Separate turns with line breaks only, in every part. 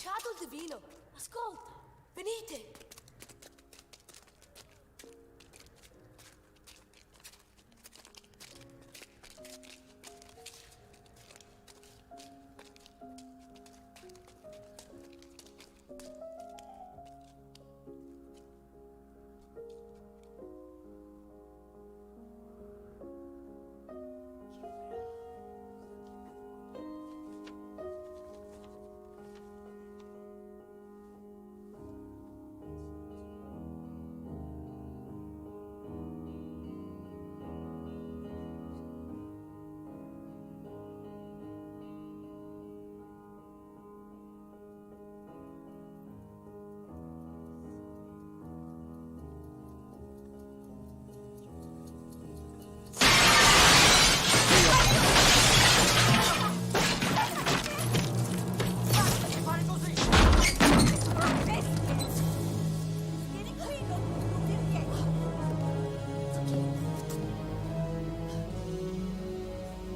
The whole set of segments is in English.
lanciato il divino. Ascolta, venite.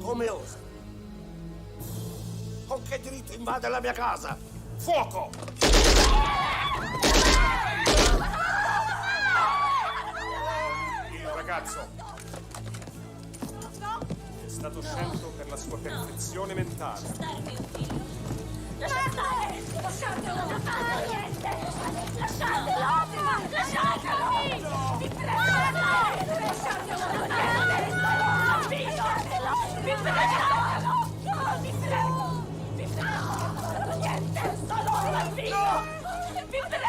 Come osa? Con che diritto invade la mia casa? Fuoco!
Il ragazzo è stato scelto per la sua perfezione mentale.
Lasciate stare! Lasciatelo! Non fate niente! Lasciatelo! Lasciatelo! Vi prego! Lasciatelo! Lasciatelo! Vi prego! Vi prego! Vi prego! Non ho niente! Sono un bambino! Vi prego!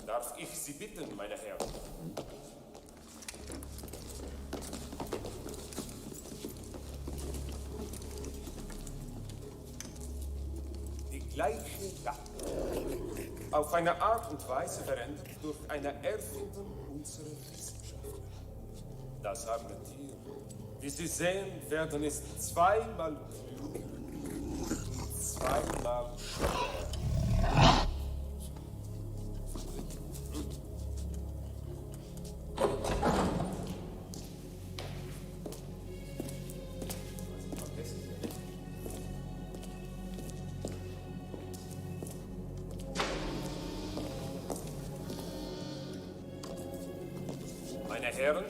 Darf ich Sie bitten, meine Herren? Die gleiche Sache. Auf eine Art und Weise verändert durch eine Erfindung unserer Wissenschaftler. Das arme Tier, wie Sie sehen, werden es zweimal klug und zweimal schwer. Meine Herren,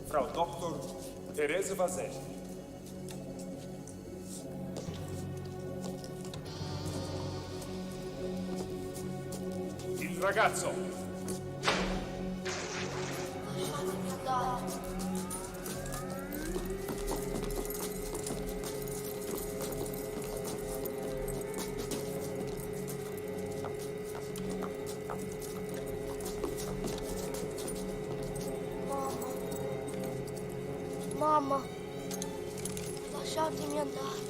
Frau Dr. Therese Vaselli. Il ragazzo.
Lasciatemi andare. Mamma, lasciatemi andare,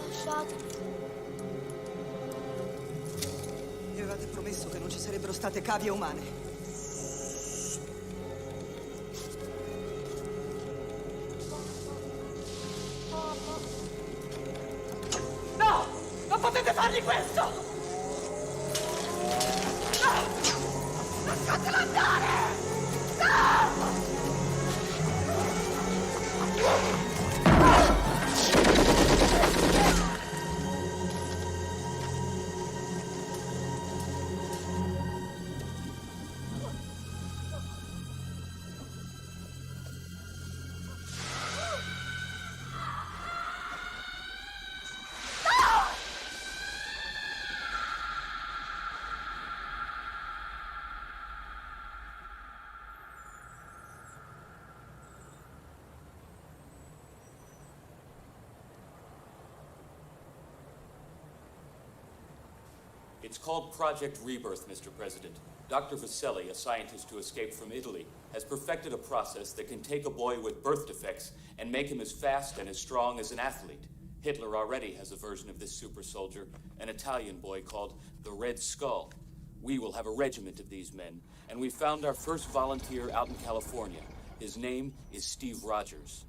lasciatemi.
Mi avevate promesso che non ci sarebbero state cavie umane.
Mamma.
No! Non potete fargli questo! No! Lasciatelo andare! No!
It's called Project Rebirth, Mr. President. Dr. Vaselli, a scientist who escaped from Italy, has perfected a process that can take a boy with birth defects and make him as fast and as strong as an athlete. Hitler already has a version of this super soldier, an Italian boy called the Red Skull. We will have a regiment of these men, and we found our first volunteer out in California. His name is Steve Rogers.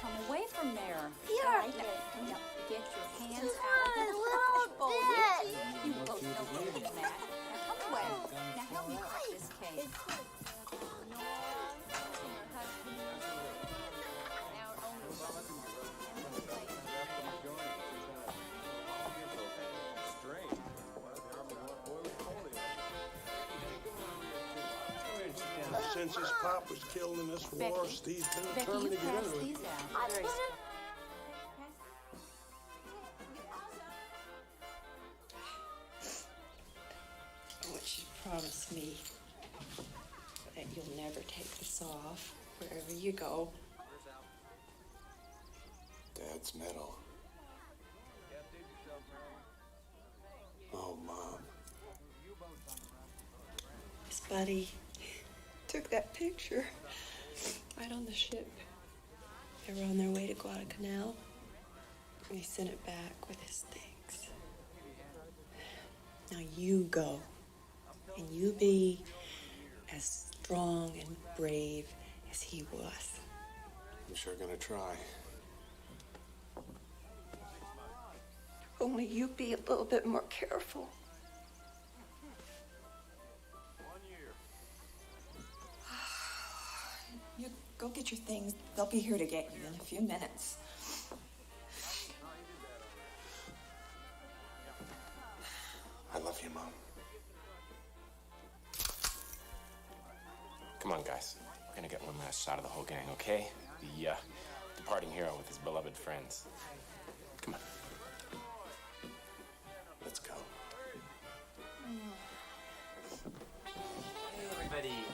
Come away from there.
Here.
Right there. Yep. Get your hands
Just
out
a
of the
little
fishbowl.
bit.
You both know better than that. Now come away. Now help me crack this cake.
Since his pop was killed in this war,
Becky,
Steve's been
Becky,
determined
you
to get
pass
into it.
these out.
I put it.
I want you to promise me that you'll never take this off wherever you go.
Dad's medal. Oh, Mom.
His buddy took that picture right on the ship. They were on their way to Guadalcanal. And he sent it back with his things. Now you go. And you be as strong and brave as he was.
I'm sure gonna try.
Only you be a little bit more careful.
You go get your things. They'll be here to get you in a few minutes.
I love you, Mom.
Come on, guys. We're gonna get one last shot of the whole gang, okay? The departing hero with his beloved friends. Come on.
Let's go.
Hey, everybody.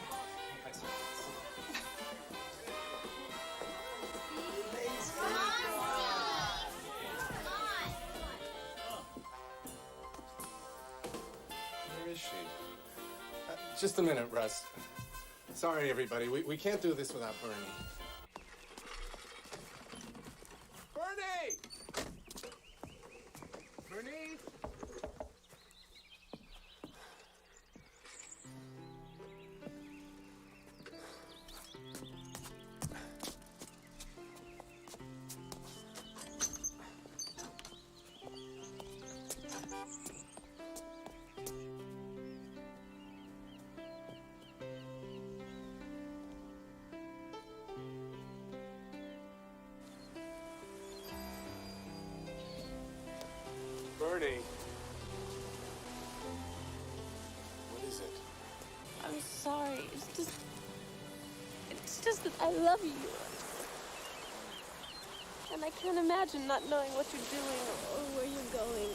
Where is she? Just a minute, Russ. Sorry, everybody. We can't do this without Bernie. Bernie! Bernie! Bernie. What is it?
I'm sorry. It's just that I love you. And I can't imagine not knowing what you're doing or where you're going.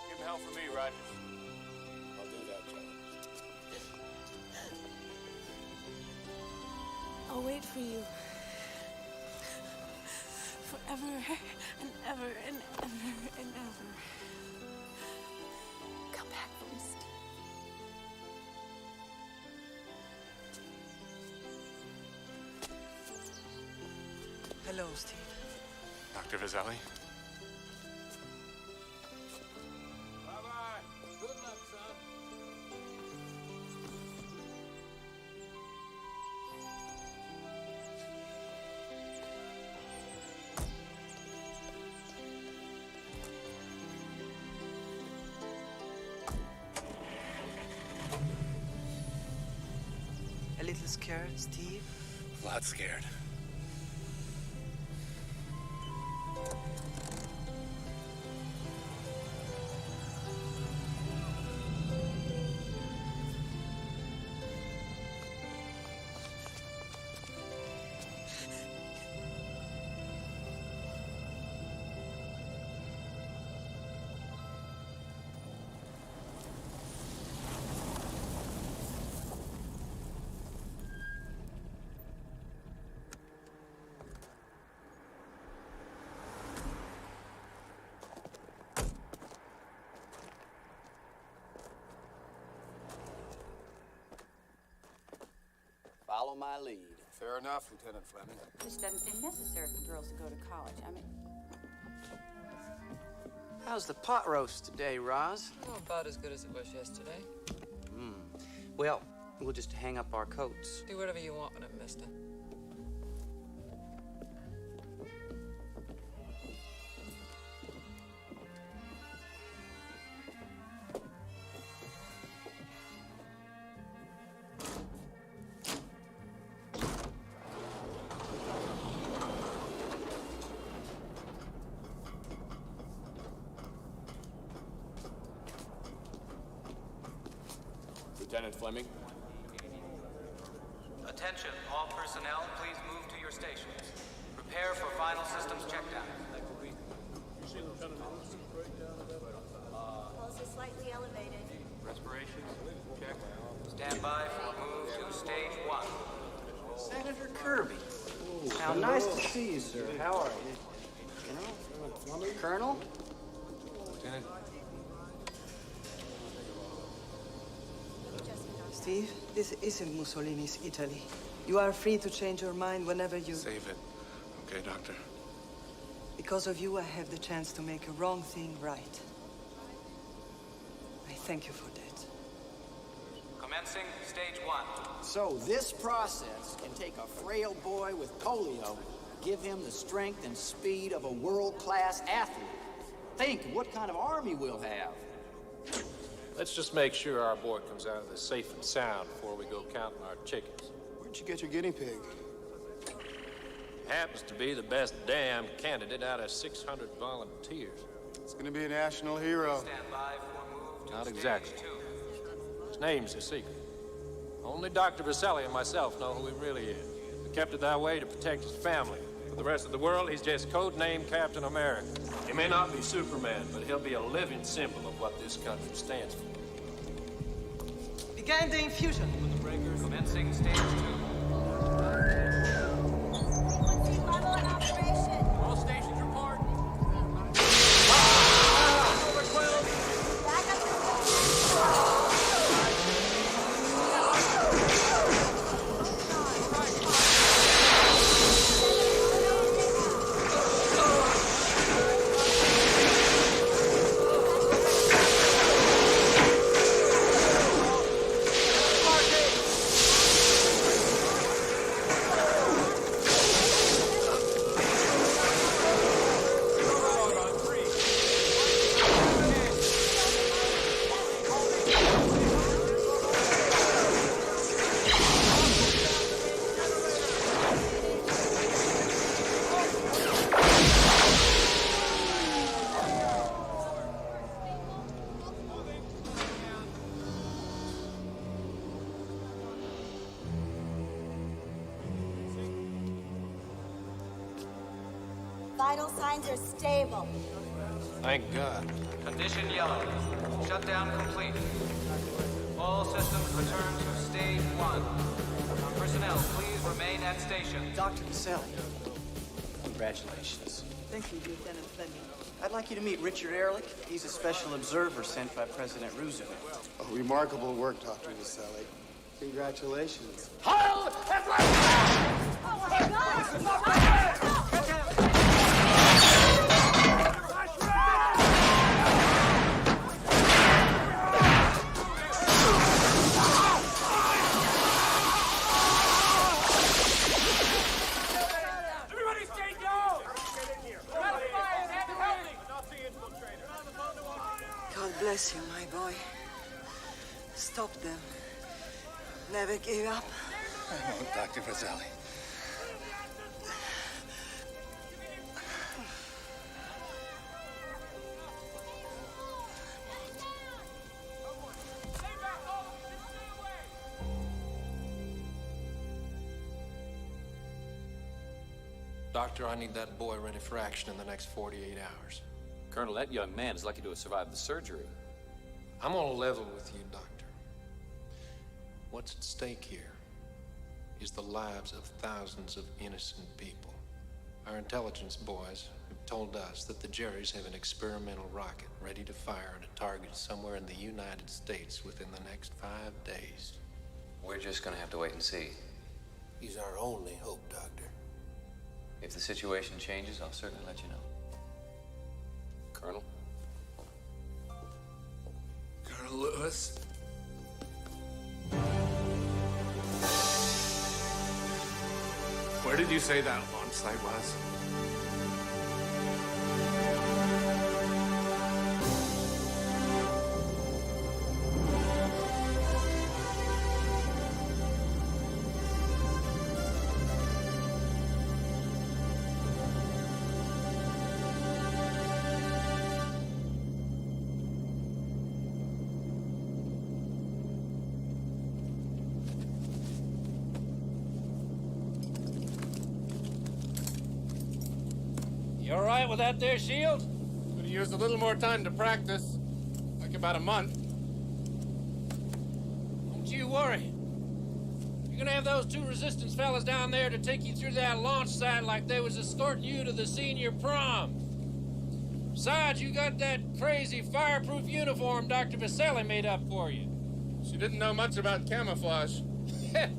Give him hell for me, Rogers.
I'll do that, John.
I'll wait for you. Forever and ever and ever and ever. Come back for me, Steve.
Hello, Steve.
Dr. Vaselli?
Bye-bye. Good luck, son.
A little scared, Steve?
A lot scared.
follow my lead.
Fair enough, Lieutenant Fleming.
This doesn't seem necessary for girls to go to college. I mean,
How's the pot roast today, Roz?
Oh, about as good as it was yesterday.
Well, we'll just hang up our coats.
Do whatever you want with it, mister.
Lieutenant Fleming?
Attention, all personnel, please move to your stations. Prepare for final systems checkdown.
Pulse is slightly elevated.
Respirations, check. Stand by for move to stage 1.
Senator Kirby. How nice to see you, sir. How are you? Colonel?
Lieutenant?
Steve, this isn't Mussolini's Italy. You are free to change your mind whenever you...
Save it. Okay, Doctor.
Because of you, I have the chance to make a wrong thing right. I thank you for that.
Commencing stage 1.
So this process can take a frail boy with polio, give him the strength and speed of a world-class athlete. Think what kind of army we'll have.
Let's just make sure our boy comes out of this safe and sound before we go counting our chickens.
Where'd you get your guinea pig?
Happens to be the best damn candidate out of 600 volunteers.
It's gonna be a national hero.
Stand by for move to
Not
stage
exactly.
2.
His name's a secret. Only Dr. Vaselli and myself know who he really is. We kept it that way to protect his family. For the rest of the world, he's just codenamed Captain America. He may not be Superman, but he'll be a living symbol of what this country stands for.
Begin the infusion.
Commencing stage 2.
Frequency level in operation.
All stations report.
Back up to Vital signs are stable.
Thank God.
Condition yellow. Shutdown complete. All systems return to stage 1. Personnel, please remain at station.
Dr. Vaselli, congratulations.
Thank you, Lieutenant Fleming.
I'd like you to meet Richard Ehrlich. He's a special observer sent by President Roosevelt.
Oh, remarkable work, Dr. Vaselli. Congratulations.
Oh my God!
Everybody stay down!
God bless you, my boy. Stop them. Never give up.
I won't, Dr. Vaselli.
Doctor, I need that boy ready for action in the next 48 hours.
Colonel, that young man is lucky to have survived the surgery.
I'm on a level with you, Doctor. What's at stake here is the lives of thousands of innocent people. Our intelligence boys have told us that the Jerrys have an experimental rocket ready to fire at a target somewhere in the United States within the next 5 days.
We're just gonna have to wait and see.
He's our only hope, Doctor.
If the situation changes, I'll certainly let you know.
Colonel? Colonel Lewis? Where did you say that launch site was?
You all right with that there shield?
Could have used a little more time to practice. Like about a month.
Don't you worry. You're gonna have those two resistance fellas down there to take you through that launch site like they was escorting you to the senior prom. Besides, you got that crazy fireproof uniform Dr. Vaselli made up for you.
She didn't know much about camouflage.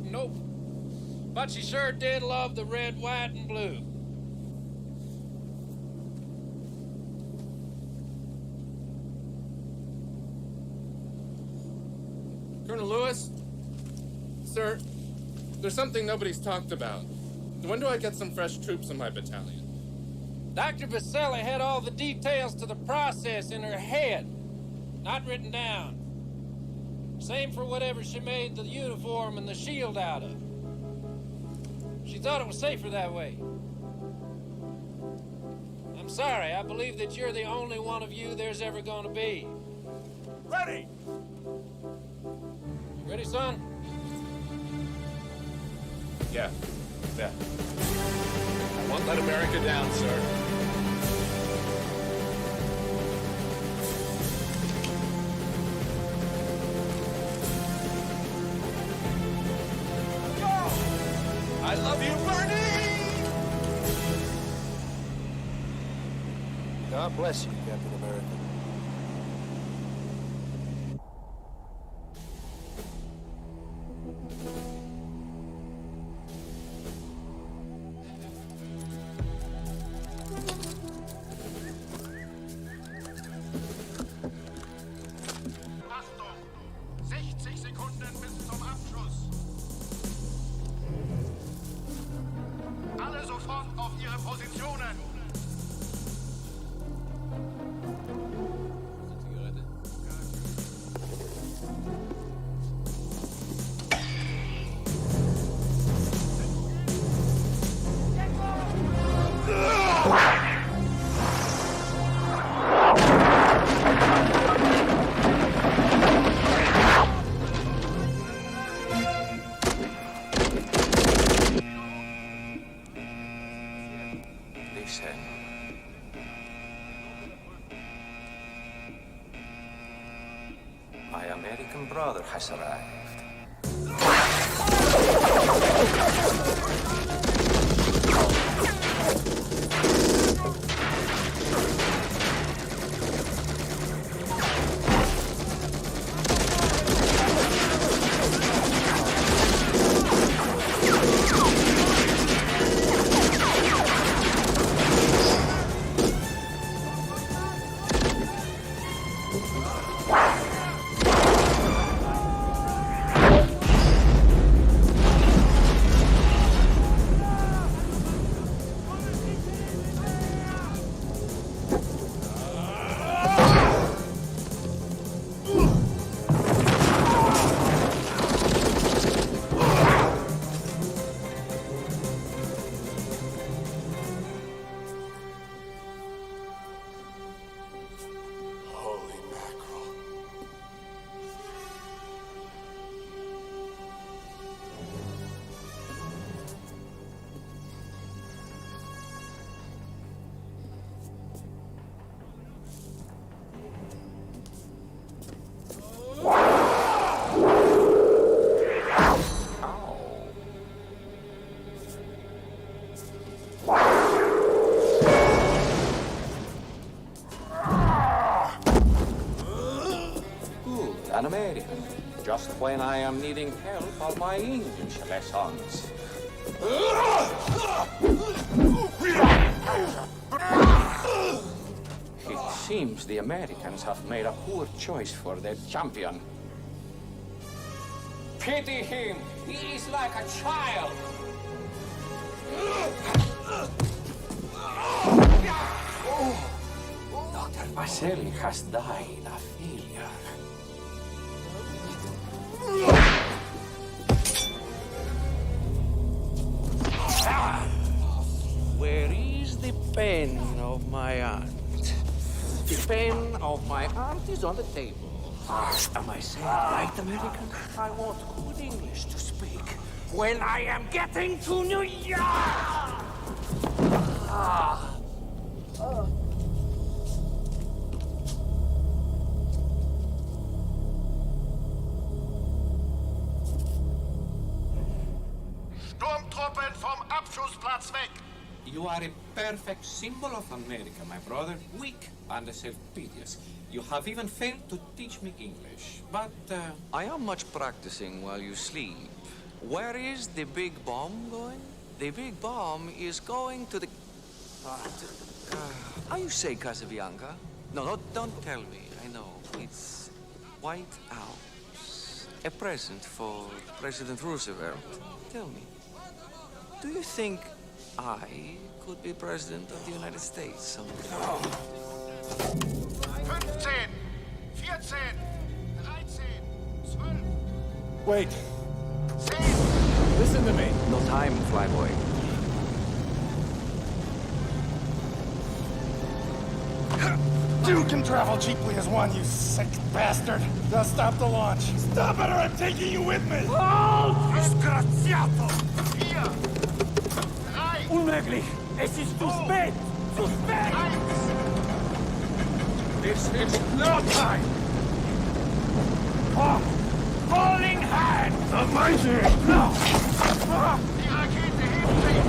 Nope. But she sure did love the red, white, and blue.
Colonel Lewis? Sir, there's something nobody's talked about. When do I get some fresh troops in my battalion?
Dr. Vaselli had all the details to the process in her head, not written down. Same for whatever she made the uniform and the shield out of. She thought it was safer that way. I'm sorry, I believe that you're the only one of you there's ever gonna be.
Ready!
Ready, son?
Yeah. I won't let America down, sir.
I love you, Bernie!
God bless you, Captain America.
Achtung! 60 Sekunden bis zum Abschuss. Alle sofort auf ihre Positionen.
Listen. My American brother has arrived. An American, just when I am needing help on my English lessons.
It seems the Americans have made a poor choice for their champion. Pity him! He is like a child! Dr. Vasily has died a failure. Where is the pen of my aunt? The pen of my aunt is on the table. Am I saying right, American? I want good English to speak when I am getting to New York!
Sturmtruppen vom Abschussplatz weg!
You are a perfect symbol of America, my brother. Weak and self-piteous. You have even failed to teach me English, but... I am much practicing while you sleep. Where is the big bomb going? The big bomb is going to the... how you say Casabianca? No, don't tell me. I know. It's White House. A present for President Roosevelt. Tell me, do you think I could be President of the United States someday?
15, 14, 13, 12.
Wait. Listen to me.
No time, flyboy.
Two can travel cheaply as one, you sick bastard. Now stop the launch. Stop it or I'm taking you with me.
Halt! Disgraziato! 4, 3.
Unmöglich. Es ist zu spät. Zu spät.
1.
This is no time. Oh, falling hand. The mighty. No.
Die Rakete hebt sich!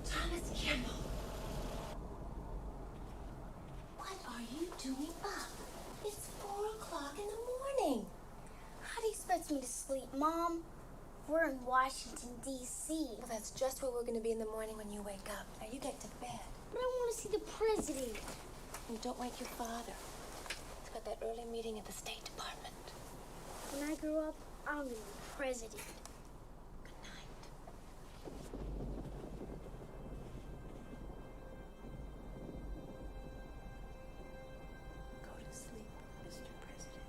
Thomas Kimball. What are you doing up? It's 4 o'clock in the morning.
How do you expect me to sleep, Mom? We're in Washington, D.C.
Well, that's just where we're going to be in the morning when you wake up. Now, you get to bed.
But I want to see the president.
And don't wake your father. He's got that early meeting at the State Department.
When I grow up, I'm going to be president.
Go to sleep, Mr. President.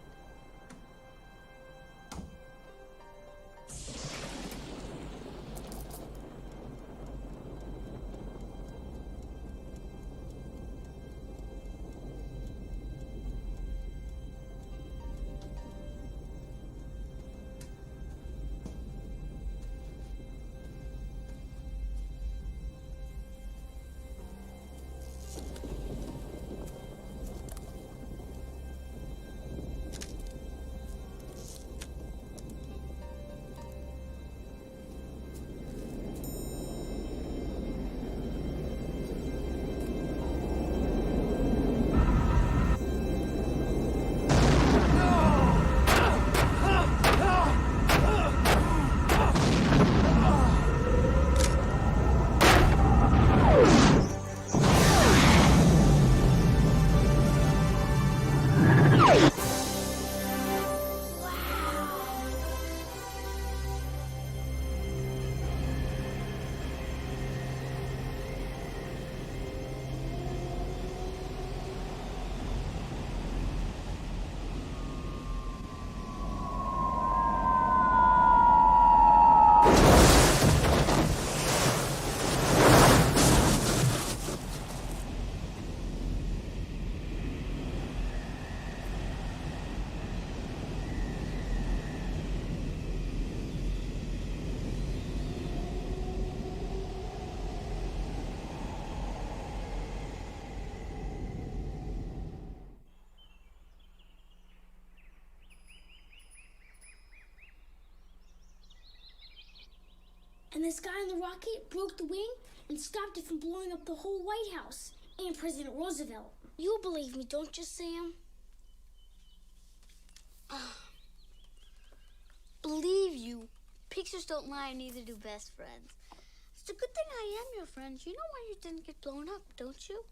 And this guy in the rocket broke the wing and stopped it from blowing up the whole White House and President Roosevelt. You believe me, don't you, Sam? Believe you. Pictures don't lie, and neither do best friends. It's a good thing I am your friend. You know why you didn't get blown up, don't you?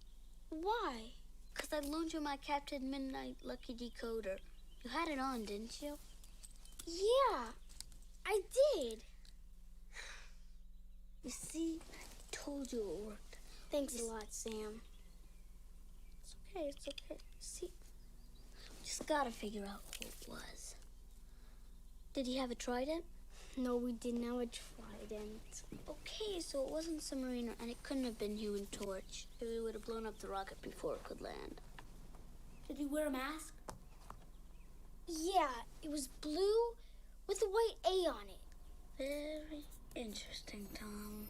Why? Because I loaned you my Captain Midnight Lucky Decoder. You had it on, didn't you? Yeah, I did. You see, I told you it worked. Thanks a lot, Sam. It's okay, it's okay. See, we just gotta figure out who it was. Did he have a trident? No, we didn't have a trident. Okay, so it wasn't Submariner, and it couldn't have been Human Torch. It would have blown up the rocket before it could land. Did he wear a mask? Yeah, it was blue with a white A on it. Very interesting, Tom.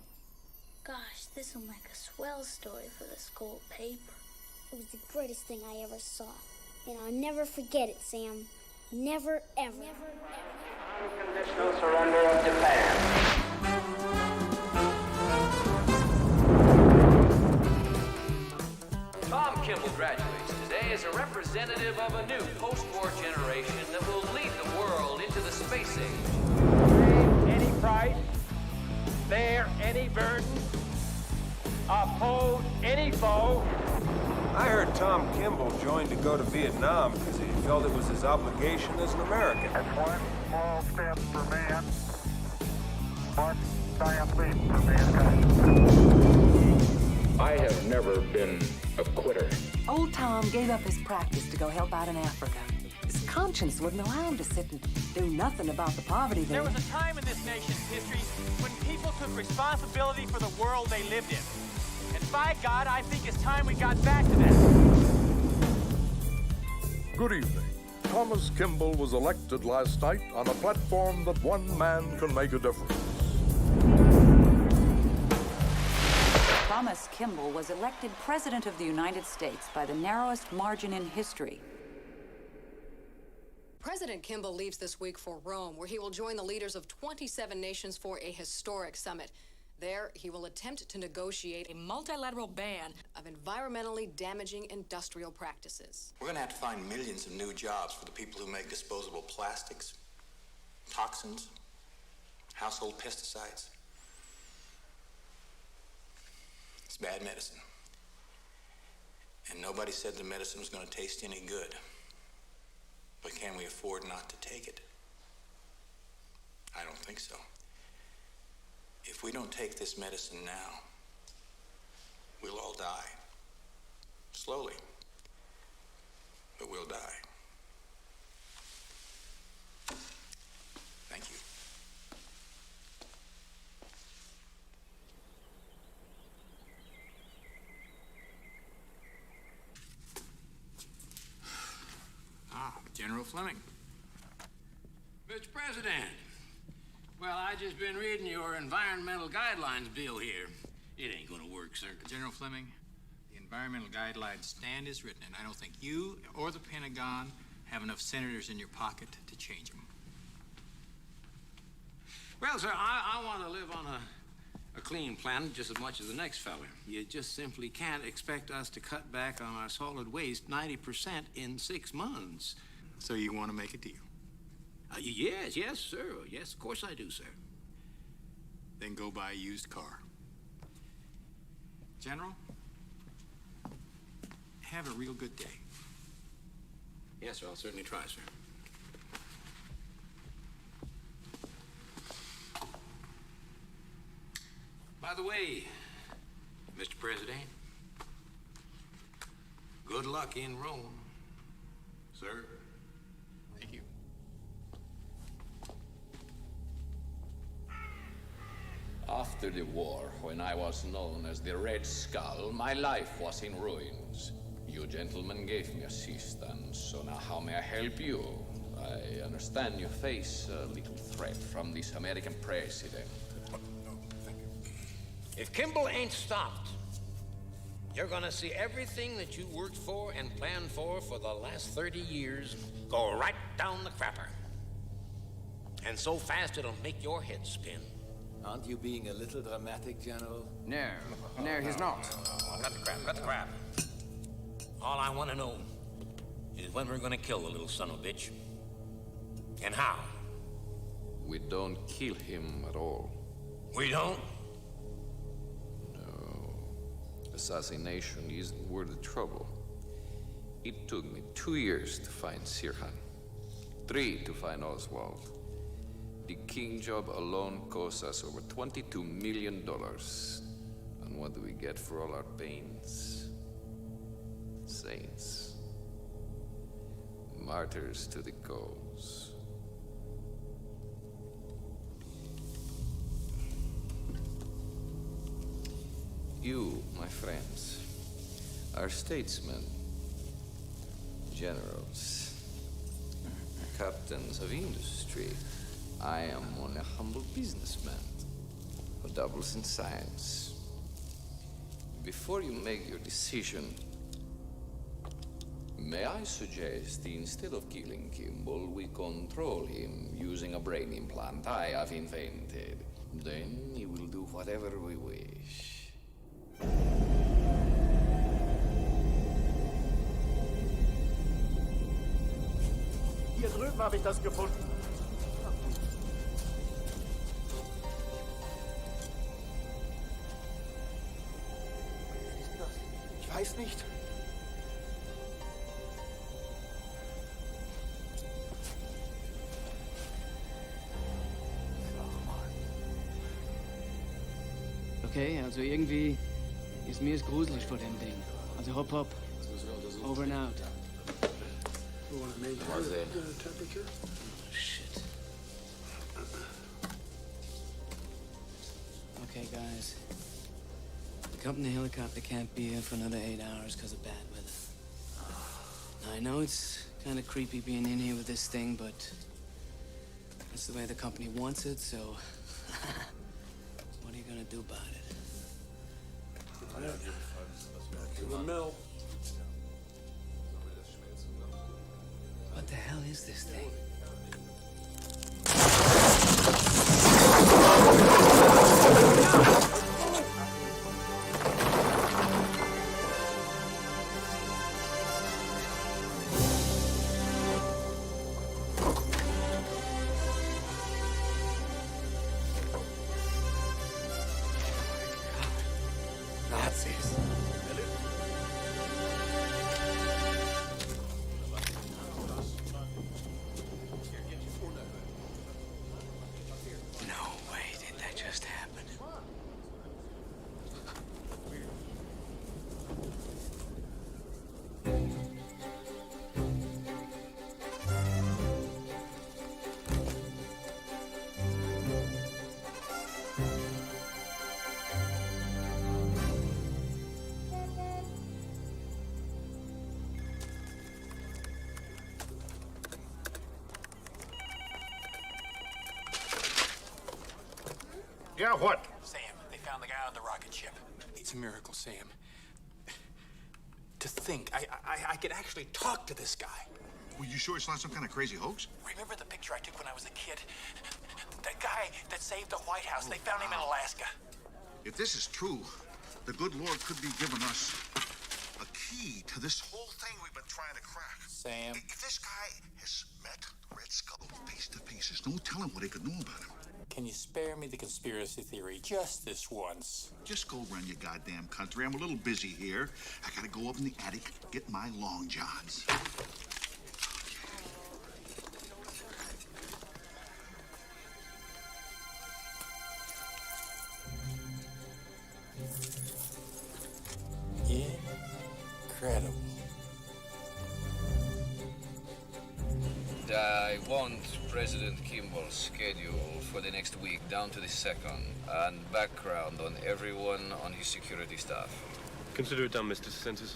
Gosh, this will make a swell story for the school paper. It was the greatest thing I ever saw. And I'll never forget it, Sam. Never, ever. Never, ever.
Unconditional surrender of Japan.
Tom Kimball graduates today as a representative of a new post-war generation that will lead the world into the space age.
Any price, bear any burden, oppose any foe.
I heard Tom Kimball joined to go to Vietnam because he felt it was his obligation as an American.
That's one small step for man, one giant leap for mankind.
I have never been a quitter.
Old Tom gave up his practice to go help out in Africa. His conscience wouldn't allow him to sit and do nothing about the poverty there.
There was a time in this nation's history when people took responsibility for the world they lived in. And by God, I think it's time we got back to that.
Good evening. Thomas Kimball was elected last night on a platform that one man can make a difference.
Thomas Kimball was elected President of the United States by the narrowest margin in history.
President Kimball leaves this week for Rome, where he will join the leaders of 27 nations for a historic summit. There, he will attempt to negotiate a multilateral ban of environmentally damaging industrial practices.
We're going to have to find millions of new jobs for the people who make disposable plastics, toxins, household pesticides. It's bad medicine. And nobody said the medicine was going to taste any good. But can we afford not to take it? I don't think so. If we don't take this medicine now, we'll all die. Slowly. But we'll die. Thank you.
General Fleming. Mr. President, well, I just been reading your environmental guidelines bill here. It ain't gonna work, sir.
General Fleming, the environmental guidelines stand as written, and I don't think you or the Pentagon have enough senators in your pocket to change them.
Well, sir, I want to live on a clean planet just as much as the next fella. You just simply can't expect us to cut back on our solid waste 90% in 6 months.
So you want to make a deal?
Yes, sir. Yes, of course I do, sir.
Then go buy a used car. General, have a real good day.
Yes, sir, I'll certainly try, sir. By the way, Mr. President, good luck in Rome, sir.
Thank you.
After the war, when I was known as the Red Skull, my life was in ruins. You gentlemen gave me assistance, so now how may I help you? I understand you face a little threat from this American president.
If Kimball ain't stopped, you're gonna see everything that you worked for and planned for the last 30 years go right down the crapper. And so fast it'll make your head spin.
Aren't you being a little dramatic, General?
No, he's not.
Cut the crap. All I want to know is when we're gonna kill the little son of a bitch. And how.
We don't kill him at all.
We don't?
No. Assassination isn't worth the trouble. It took me 2 years to find Sirhan. 3 to find Oswald. The King job alone cost us over $22 million. And what do we get for all our pains? Saints. Martyrs to the cause. You, my friends, are statesmen, generals, captains of industry. I am only a humble businessman who dabbles in science. Before you make your decision, may I suggest instead of killing Kimball, we control him using a brain implant I have invented. Then he will do whatever we wish.
Hier drüben habe ich das gefunden. Ich weiß nicht.
Okay, also irgendwie ist mir es gruselig vor dem Ding. Also hopp. Over and out. Shit. Okay, guys. The company helicopter can't be here for another 8 hours because of bad weather. I know it's kind of creepy being in here with this thing, but that's the way the company wants it, so what are you gonna do about it?
Back to the mill.
What the hell is this thing? Nazis. No way did that just happen.
Yeah, what?
Sam, they found the guy on the rocket ship. It's a miracle, Sam. To think, I could actually talk to this guy.
Well, you sure it's not some kind of crazy hoax?
Remember the picture I took when I was a kid? The guy that saved the White House, they found him in Alaska.
If this is true, the good Lord could be giving us a key to this whole thing we've been trying to crack.
Sam.
If this guy has met Red Skull face to face, there's no telling what he could know about him.
Can you spare me the conspiracy theory just this once?
Just go run your goddamn country. I'm a little busy here. I gotta go up in the attic, get my long johns.
Incredible.
I want President Kimball's schedule for the next week down to the second, and background on everyone on his security staff.
Consider it done, Mr. DeSantis.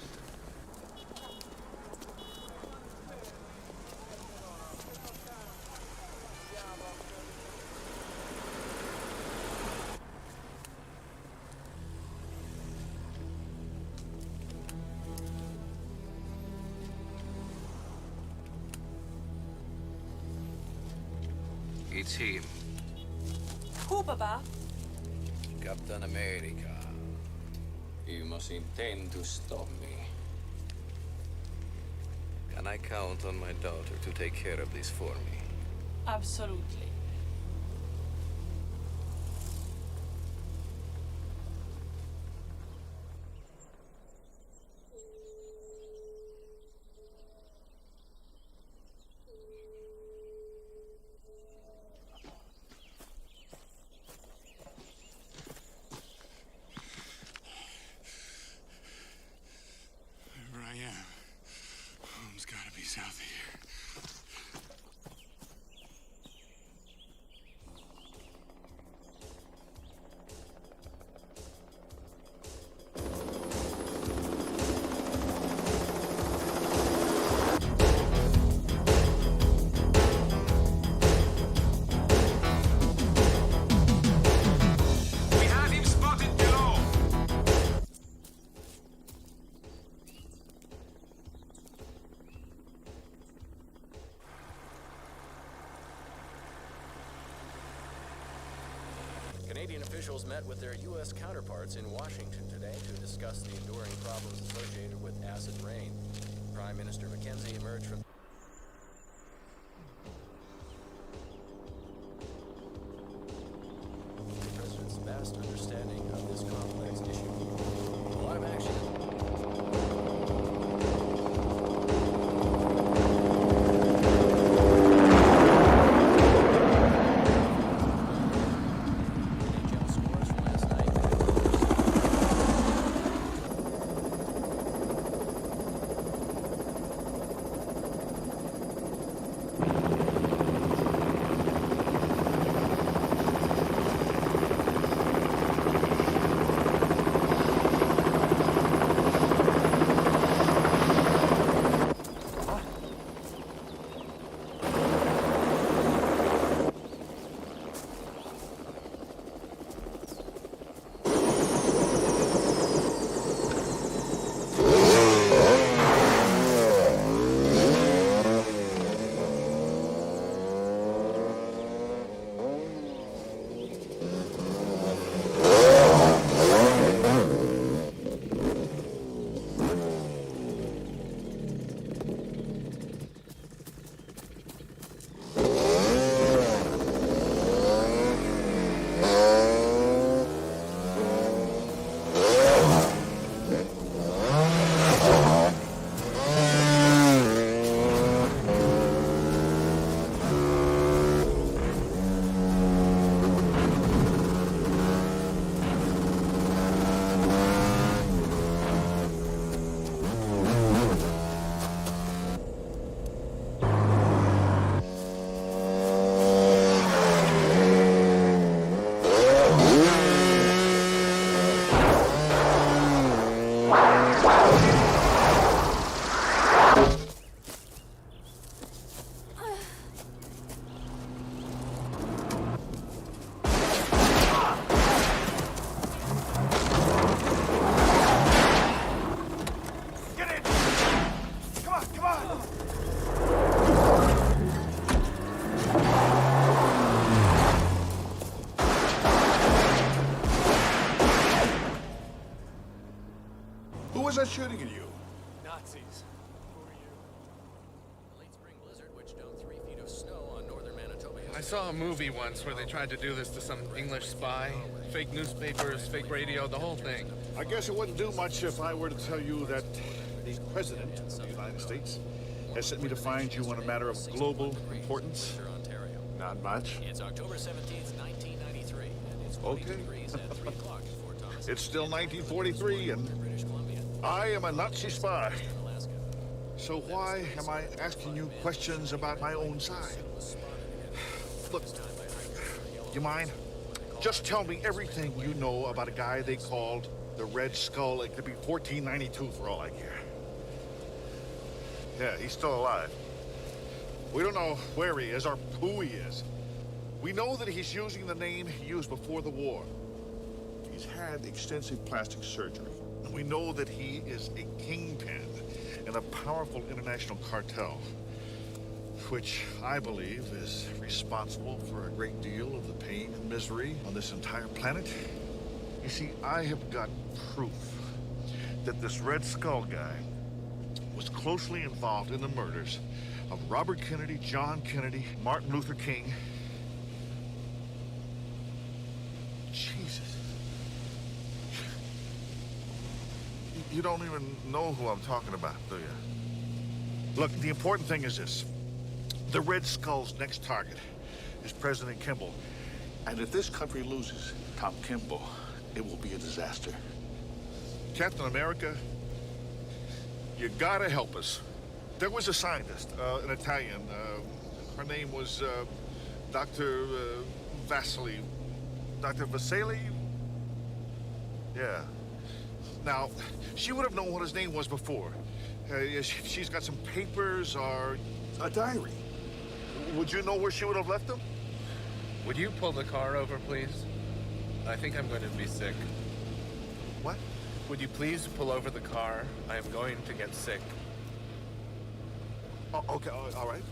It's him.
Who, Baba?
Captain America. You must intend to stop me. Can I count on my daughter to take care of this for me?
Absolutely.
Wherever I am, home's gotta be south of here.
We have him spotted below.
Canadian officials met with their U.S. counterparts in Washington today to discuss the enduring problems associated with acid rain. Prime Minister Mackenzie emerged from the president's vast understanding of this complex issue. A lot of action.
Who was that shooting at you?
Nazis. Who are you? A late spring blizzard which dumped 3 feet of snow on northern Manitoba.
I saw a movie once where they tried to do this to some English spy. Fake newspapers, fake radio, the whole thing.
I guess it wouldn't do much if I were to tell you that the President of the United States has sent me to find you on a matter of global importance. Not much.
It's October 17th, 1993, and it's 22 degrees at 3 o'clock in Fort Thomas.
It's still 1943, and I am a Nazi spy. So why am I asking you questions about my own side? Look, you mind? Just tell me everything you know about a guy they called the Red Skull. It could be 1492 for all I care. Yeah, he's still alive. We don't know where he is or who he is. We know that he's using the name he used before the war. He's had extensive plastic surgery. And we know that he is a kingpin in a powerful international cartel, which I believe is responsible for a great deal of the pain and misery on this entire planet. You see, I have got proof that this Red Skull guy was closely involved in the murders of Robert Kennedy, John Kennedy, Martin Luther King. Jesus. You don't even know who I'm talking about, do you? Look, the important thing is this. The Red Skull's next target is President Kimball. And if this country loses Tom Kimball, it will be a disaster. Captain America, you gotta help us. There was a scientist, an Italian. Her name was Dr. Vasily. Dr. Vasily? Yeah. Now, she would have known what his name was before. She's got some papers or a diary. Would you know where she would have left them?
Would you pull the car over, please? I think I'm going to be sick.
What?
Would you please pull over the car? I am going to get sick.
Oh, okay, all right.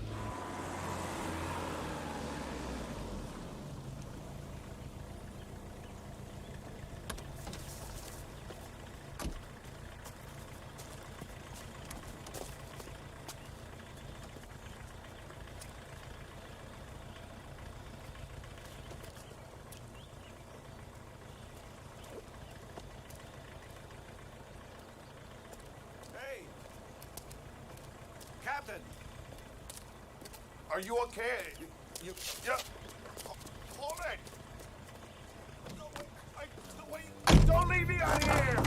Captain! Are you okay? Yeah. Hold it! No, wait, don't leave me out here!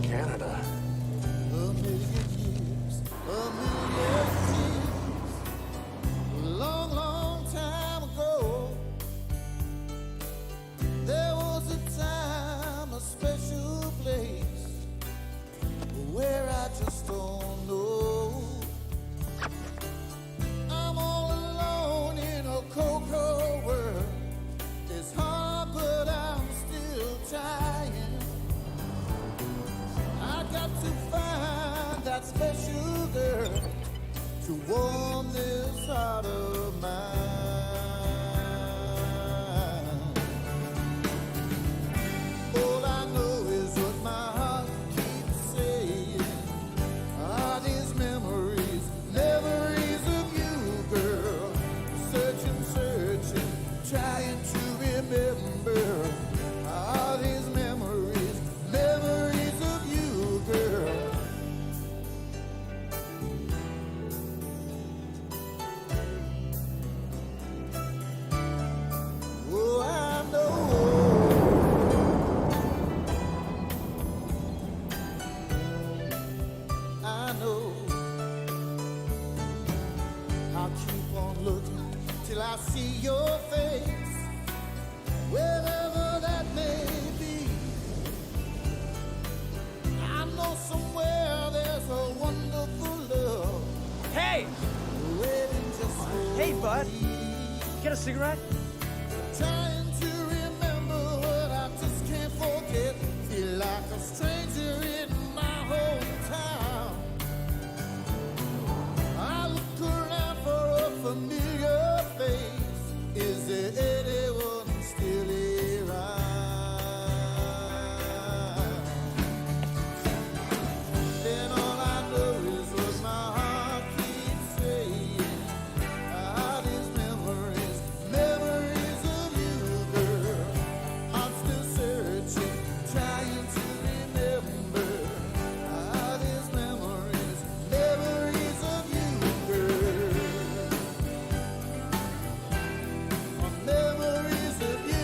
Canada.
Long, long time ago, there was a time, a special place, where I just don't know. I'm all alone in a cold, cold world. It's hard, but I'm still trying. I got to find that special girl to warm this heart of mine. All I know is what my heart keeps saying. Are these memories of you, girl? Searching, searching, trying to remember. Are these memories of you, girl? Oh, I know. I'll keep on looking till I see your face, wherever that may be. I know somewhere there's a wonderful love.
Hey!
Waiting just for
Hey, bud.
me.
Get a cigarette?
Trying to remember what I just can't forget. Feel like a stranger in my hometown. I look around for a familiar face. Is there anyone still around? Then all I know is what my heart keeps saying. Are these memories of you, girl? I'm still searching, trying to remember. Are these memories of you, girl? Are memories of you?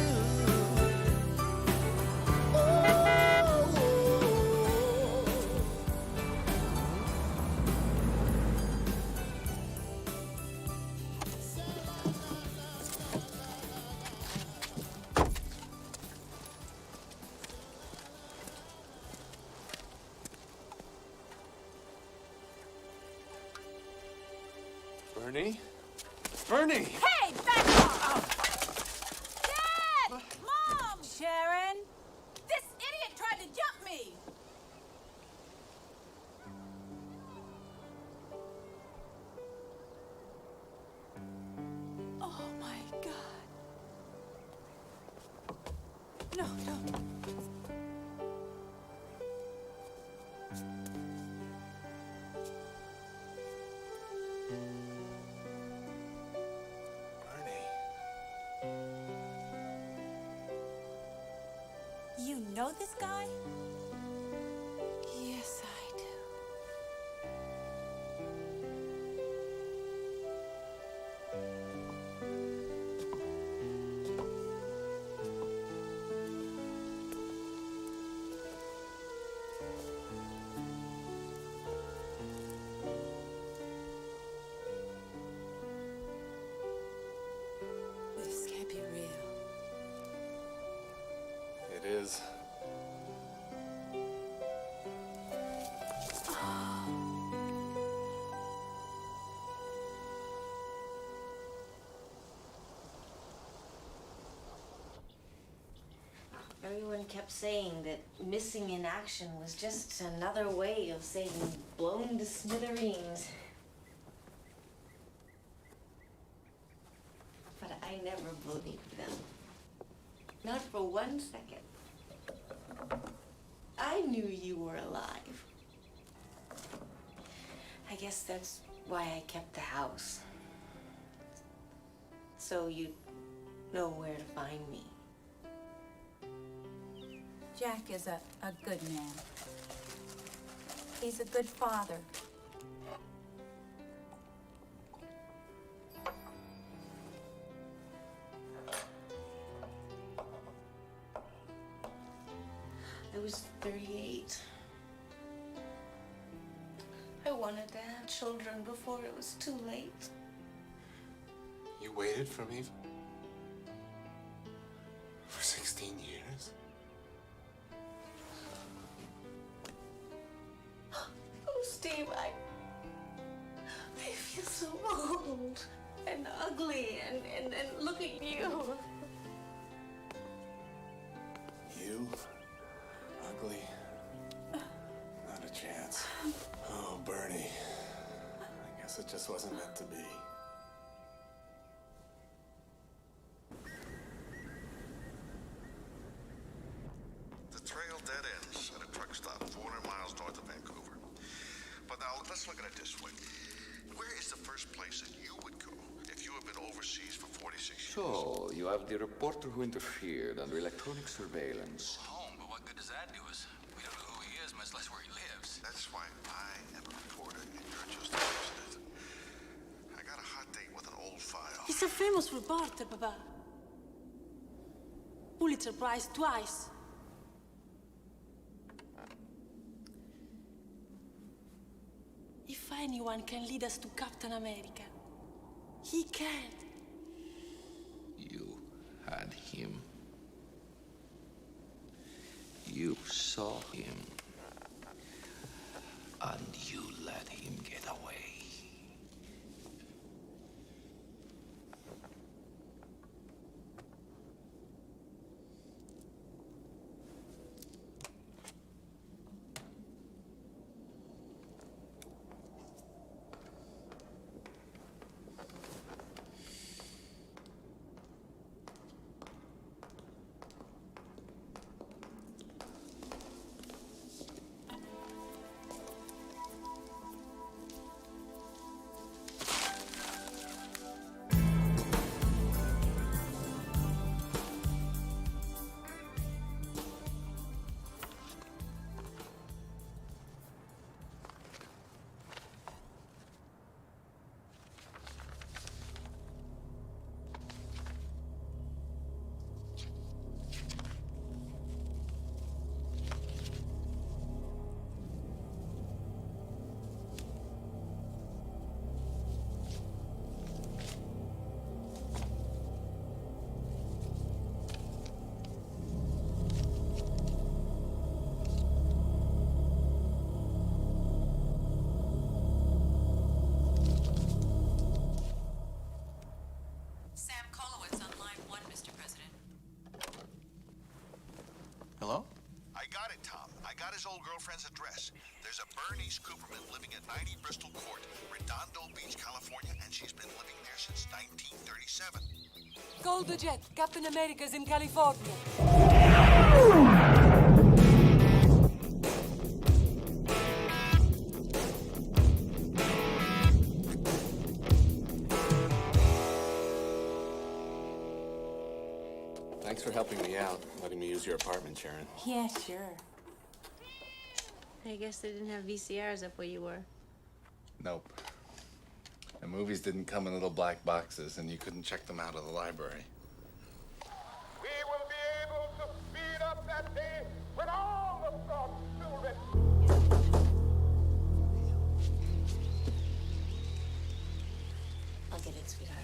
Bernie? Bernie!
Hey, back off! Dad! Mom! Sharon, No, no.
You know this guy?
Yes, I do. This can't be real.
It is.
Everyone kept saying that missing in action was just another way of saying blown to smithereens. But I never believed them. Not for 1 second. I knew you were alive. I guess that's why I kept the house. So you'd know where to find me.
Jack is a good man. He's a good father.
I was 38. I wanted to have children before it was too late.
You waited for me for 16 years?
Oh, Steve, I feel so old and ugly and look at you.
You? Ugly? Not a chance. Oh, Bernie. I guess it just wasn't meant to be.
The trail dead ends at a truck stop 400 miles north of Vancouver. But now, let's look at it this way. Where is the first place that you would go if you had been overseas for 46 years?
So, you have the reporter who interfered under electronic surveillance.
Home, but what good does that do us? We don't know who he is, much less where he lives.
That's why I am a reporter and you're just a resident. I got a hot date with an old file.
He's a famous reporter, Papa. Pulitzer Prize twice. If anyone can lead us to Captain America, he can.
You had him. You saw him. And you let him get away.
Hello?
I got it, Tom. I got his old girlfriend's address. There's a Bernice Cooperman living at 90 Bristol Court, Redondo Beach, California, and she's been living there since 1937.
Golden Jet, Captain America's in California.
Thanks for helping me out, letting me use your apartment, Sharon.
Yeah, sure.
I guess they didn't have VCRs up where you were.
Nope. The movies didn't come in little black boxes, and you couldn't check them out of the library.
We will be able to speed up that day when all the stars still ready.
I'll get it, sweetheart.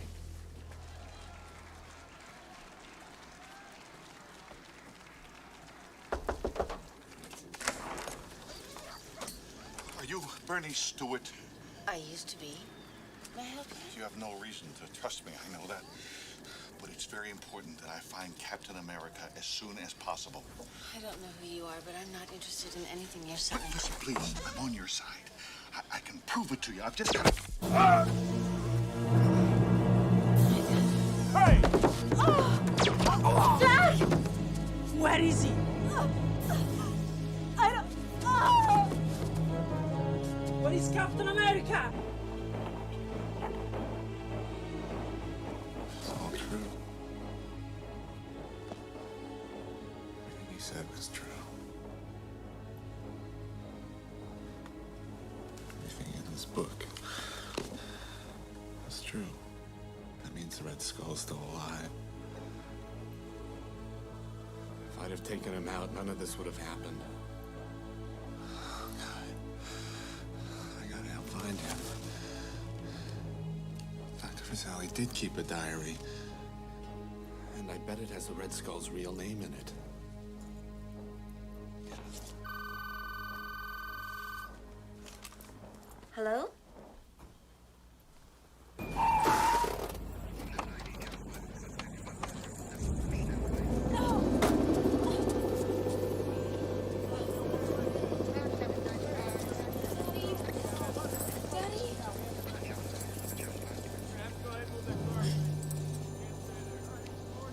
Are you Bernie Stewart?
I used to be. May I help you?
You have no reason to trust me, I know that. But it's very important that I find Captain America as soon as possible.
I don't know who you are, but I'm not interested in anything you're saying.
Listen, please, I'm on your side. I can prove it to you. I've just got to...
Hey!
Dad! Where is he? I don't... Where is Captain America?
It's all true. Everything he said was true. Everything in his book was true. That means the Red Skull's still alive. If I'd have taken him out, none of this would have happened. Oh, God. I gotta help find him. Dr. Frizzelli did keep a diary. And I bet it has the Red Skull's real name in it.
Hello?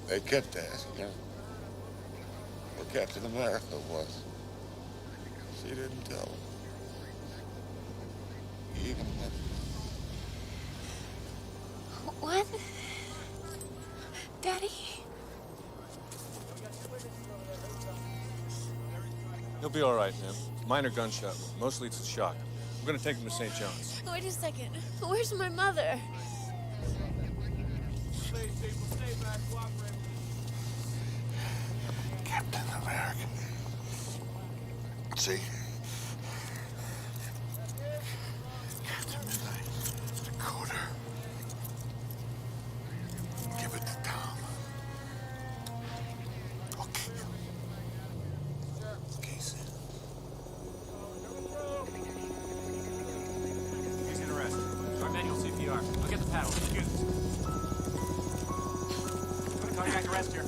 They kept asking her where Captain America was. She didn't tell him. Even then.
What? Daddy?
He'll be all right, man. Minor gunshot wound. Mostly it's a shock. We're gonna take him to St. John's.
Wait a second. Where's my mother?
Captain America. See? Captain Midnight. Decoder. Give it to Tom. Okay. Okay, sir.
He's gonna rest. Start manual CPR. I'll get the paddle. Shoot. Cardiac arrest here.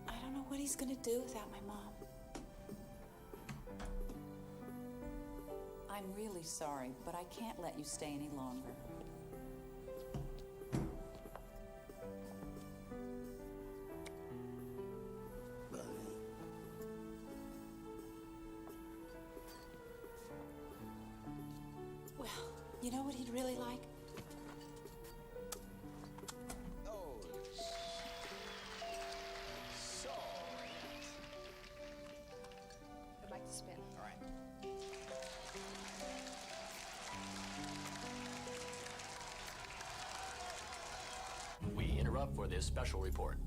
I don't know what he's gonna do without my mom.
I'm really sorry, but I can't let you stay any longer.
Well, you know what he'd really like?
I'd like to spin. All right.
We interrupt for this special report.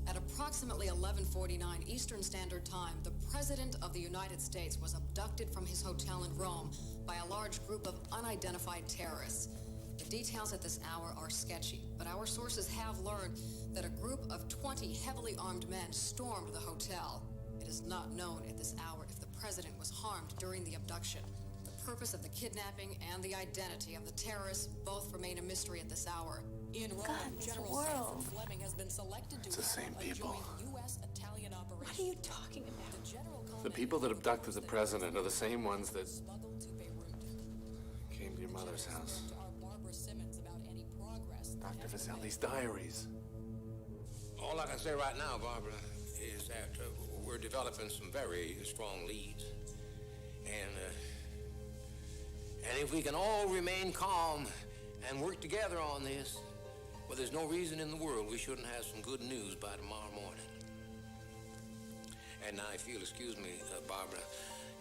At approximately 11:49 Eastern Standard Time, the President of the United States was abducted from his hotel in Rome by a large group of unidentified terrorists. The details at this hour are sketchy, but our sources have learned that a group of 20 heavily armed men stormed the hotel. It is not known at this hour if the president was harmed during the abduction. The purpose of the kidnapping and the identity of the terrorists both remain a mystery at this hour. In Rome, General Sanford Fleming has been selected to
It's the same people.
U.S.-Italian operation.
What are you talking about?
The people that abducted the president are the same ones that came to your mother's house. Dr. Vasselli's diaries.
All I can say right now, Barbara, is that we're developing some very strong leads. And if we can all remain calm and work together on this, well, there's no reason in the world we shouldn't have some good news by tomorrow morning. And now, if you'll excuse me, Barbara,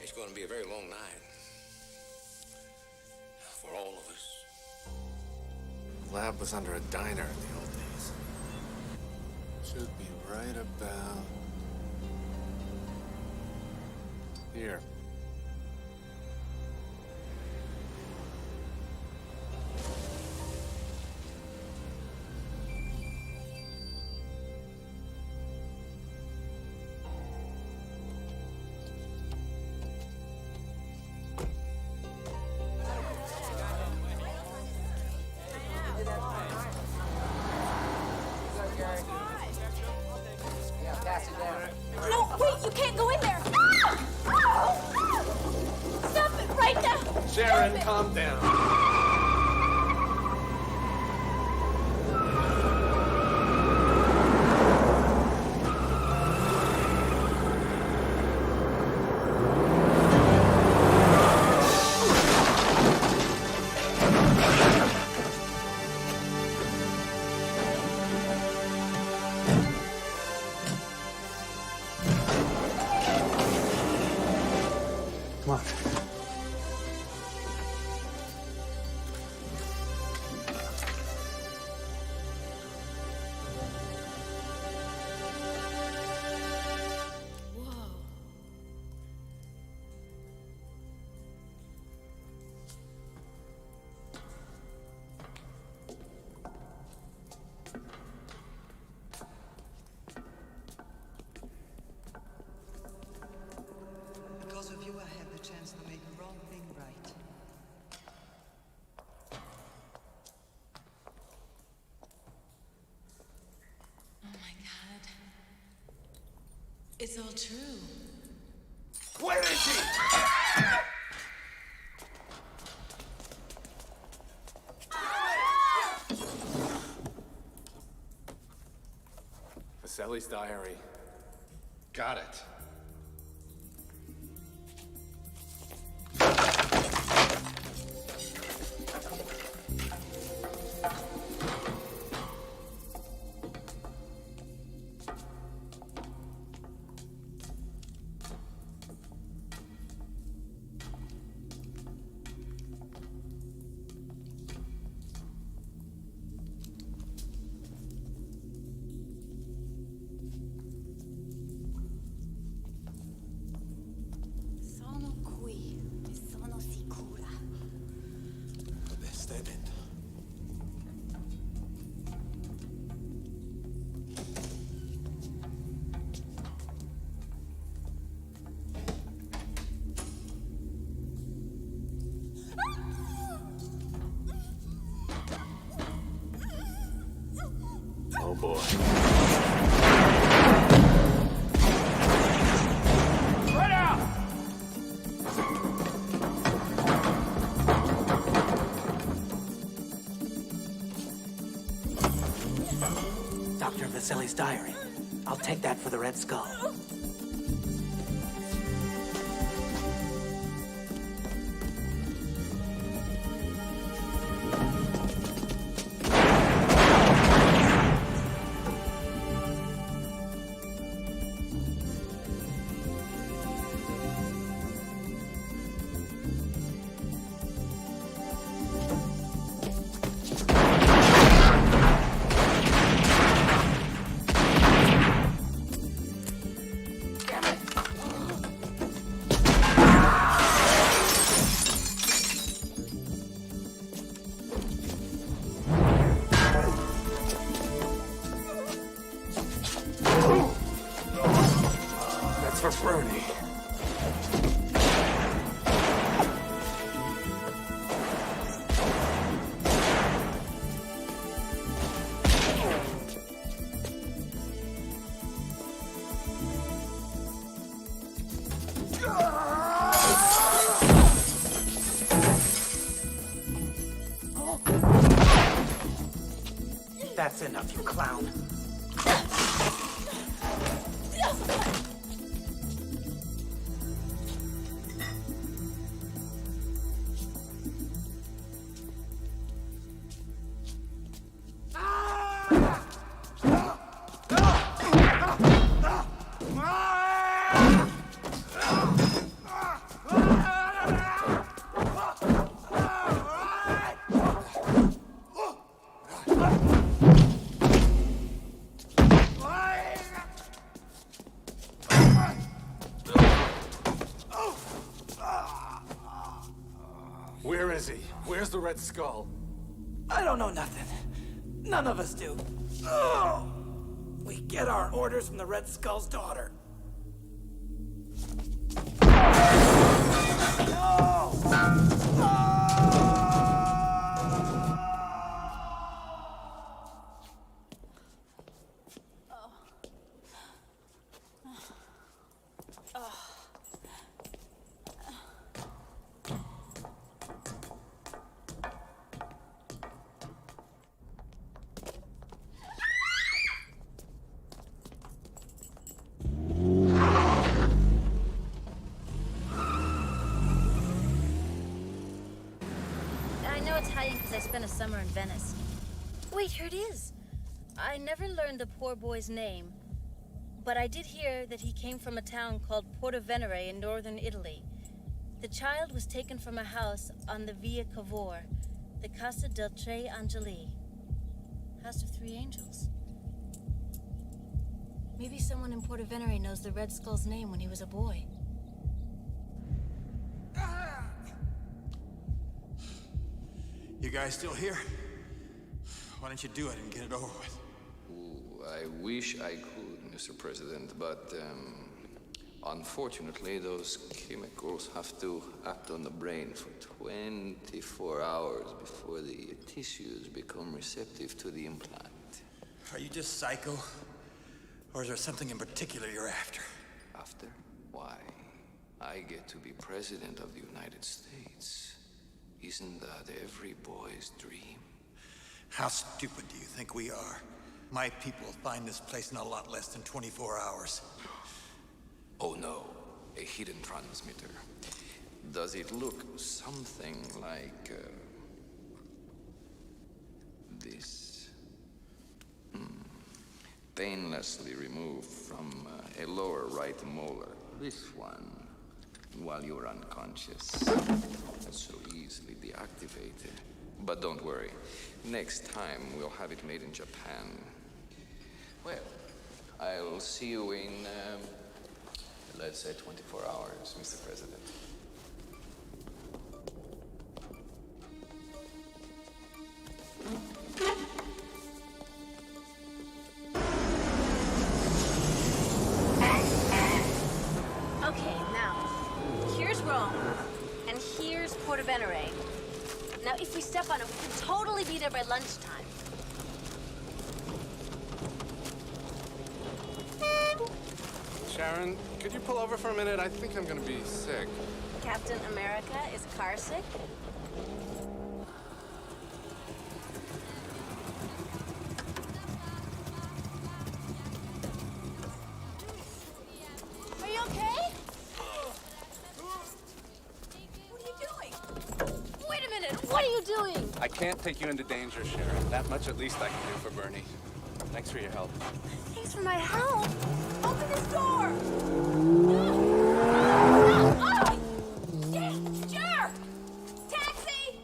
it's going to be a very long night for all of us.
The lab was under a diner in the old days. Should be right about here.
No, wait, you can't go in there. Stop it right now.
Sharon, calm down.
Come on.
Because of you, I have the chance to make the wrong thing right.
Oh my God. It's all true.
Where is he?
Vasselli's diary. Got it.
Sono qui e sono sicura.
Dove stai dentro?
Oh boy.
Right out!
Dr. Vasselli's diary. I'll take that for the Red Skull.
for Bernie.
That's enough, you clown.
Where is he? Where's the Red Skull?
I don't know nothing. None of us do. Oh! We get our orders from the Red Skull's daughter.
I know Italian because I spent a summer in Venice. Wait, here it is. I never learned the poor boy's name, but I did hear that he came from a town called Porto Venere in northern Italy. The child was taken from a house on the Via Cavour, the Casa del Tre Angeli. House of Three Angels. Maybe someone in Porto Venere knows the Red Skull's name when he was a boy.
You guys still here? Why don't you do it and get it over with?
Ooh, I wish I could, Mr. President, but unfortunately those chemicals have to act on the brain for 24 hours before the tissues become receptive to the implant.
Are you just psycho? Or is there something in particular you're after?
After? Why? I get to be President of the United States. Isn't that every boy's dream?
How stupid do you think we are? My people will find this place in a lot less than 24 hours.
Oh no, a hidden transmitter. Does it look something like this? Painlessly removed from a lower right molar. This one, while you're unconscious. That's so easily deactivated. But don't worry. Next time, we'll have it made in Japan. Well, I'll see you in, let's say 24 hours, Mr. President.
Okay, now, here's Rome, and here's Porto Venere. Now, if we step on it, we can totally be there by lunchtime.
Sharon, could you pull over for a minute? I think I'm gonna be sick.
Captain America is car sick? Are you okay? What are you doing? Wait a minute, what are you doing?
I can't take you into danger, Sharon. That much at least I can do for Bernie. Thanks for your help.
Thanks for my help. Open this door. Jerk! Taxi!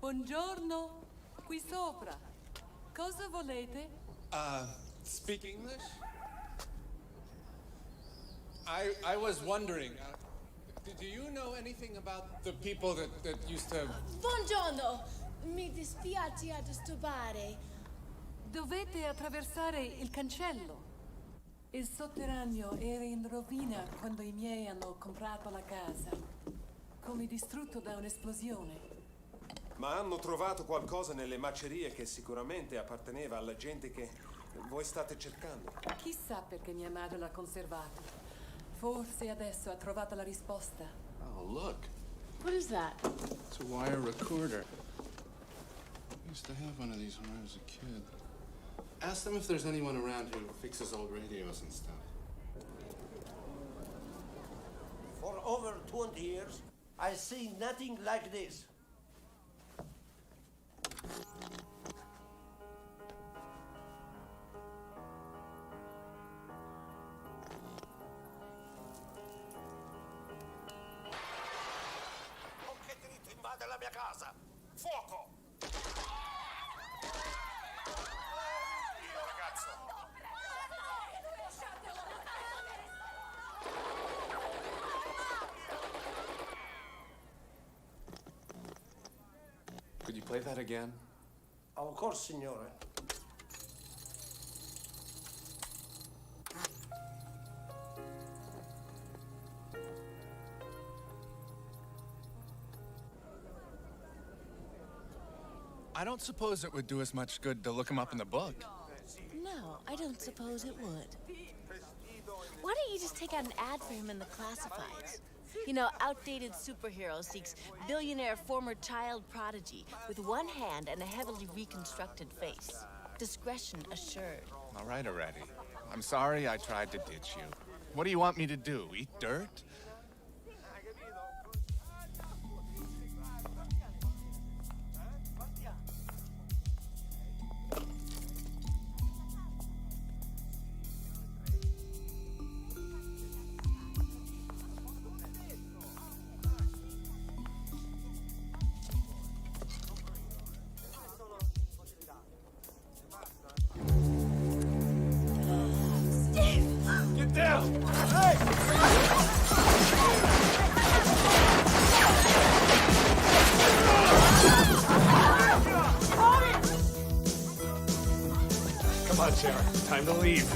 Buongiorno, qui sopra. Cosa volete?
Speak English? I was wondering, do you know anything about the people that used to...
Buongiorno, mi dispiace a disturbare.
Dovete attraversare il cancello. Il sotterraneo era in rovina quando i miei hanno comprato la casa, come distrutto da un'esplosione.
Ma hanno trovato qualcosa nelle macerie che sicuramente apparteneva alla gente che voi state cercando.
Chissà perché mia madre l'ha conservato. Forse adesso ha trovato la risposta.
Oh, look.
What is that?
It's a wire recorder. I used to have one of these when I was a kid. Ask them if there's anyone around who fixes old radios and stuff.
For over 20 years, I see nothing like this.
Con che diritto invade la mia casa? Fuoco! Io, ragazzo!
Could you play that again?
Of course, signore.
I don't suppose it would do us much good to look him up in the book.
No, I don't suppose it would. Why don't you just take out an ad for him in the classifieds? You know, outdated superhero seeks billionaire former child prodigy with one hand and a heavily reconstructed face. Discretion assured.
All right already. I'm sorry I tried to ditch you. What do you want me to do, eat dirt?
Get down! Hey!
Come on, Sarah. Time to leave.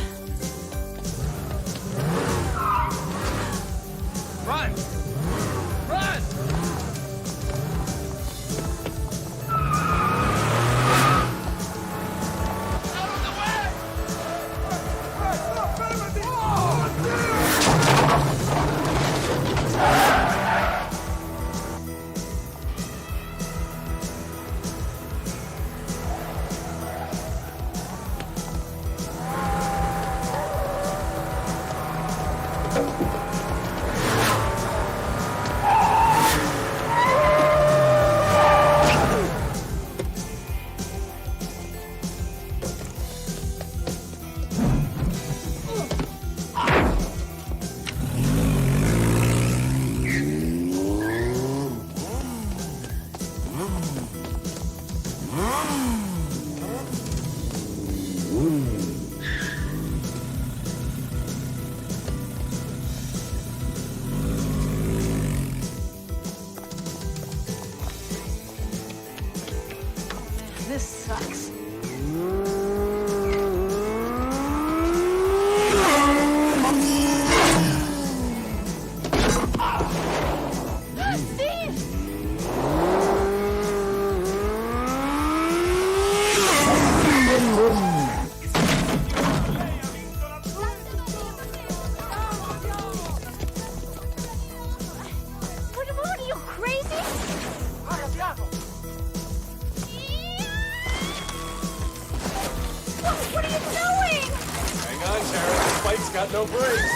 Run! Run!
This sucks.
What are you crazy? What are you doing?
Hang on, Sarah. This bike's got no brakes.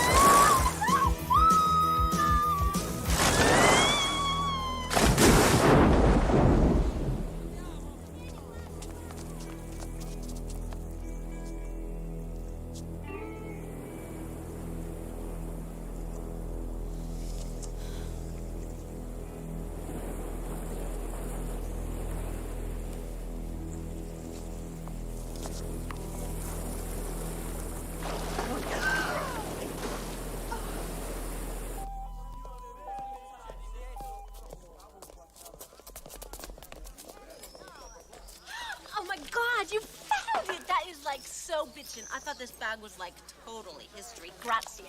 so bitchin'. I thought this bag was like totally history. Grazie.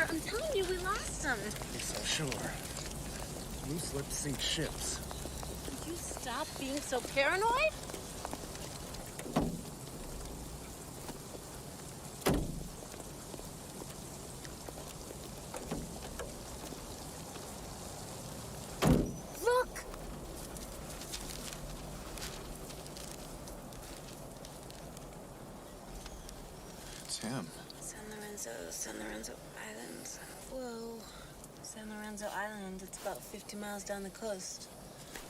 I'm telling you, we lost them.
So sure. Loose lips sink ships.
Would you stop being so paranoid? Look!
It's him.
San Lorenzo Island. Whoa. San Lorenzo Island, it's about 50 miles down the coast.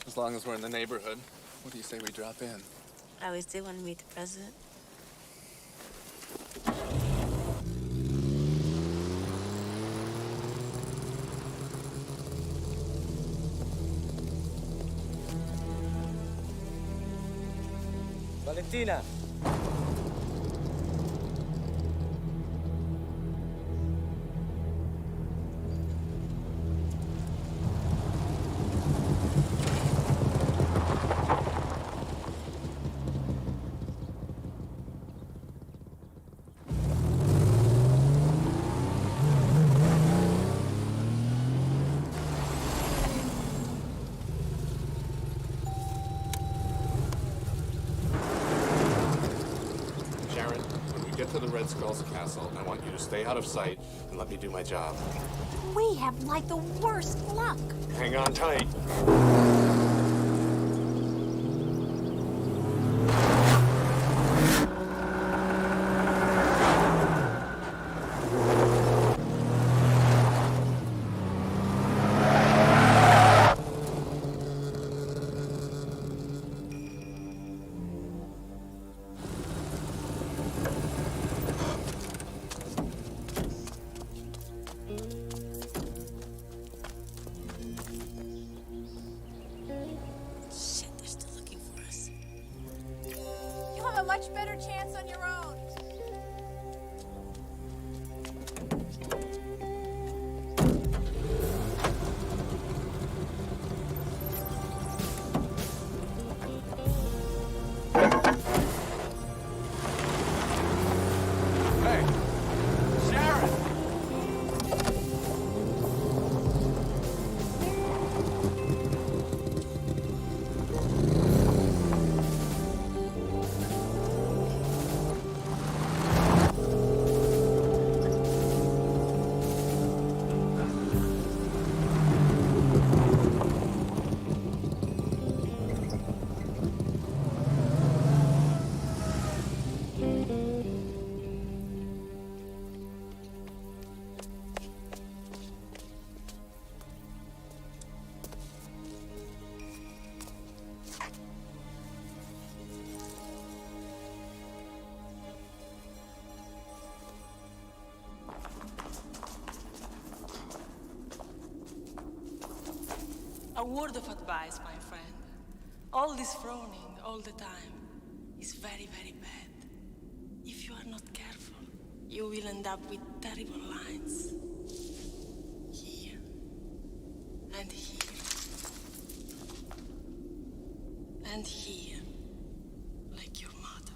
As long as we're in the neighborhood, what do you say we drop in?
I always did want to meet the president.
Valentina!
Get to the Red Skull's castle. I want you to stay out of sight and let me do my job.
We have like the worst luck.
Hang on tight.
A much better chance on your own.
Hey, Sharon!
A word of advice, my friend. All this frowning all the time is very, very bad. If you are not careful, you will end up with terrible lines. Here. And here. And here. Like your mother.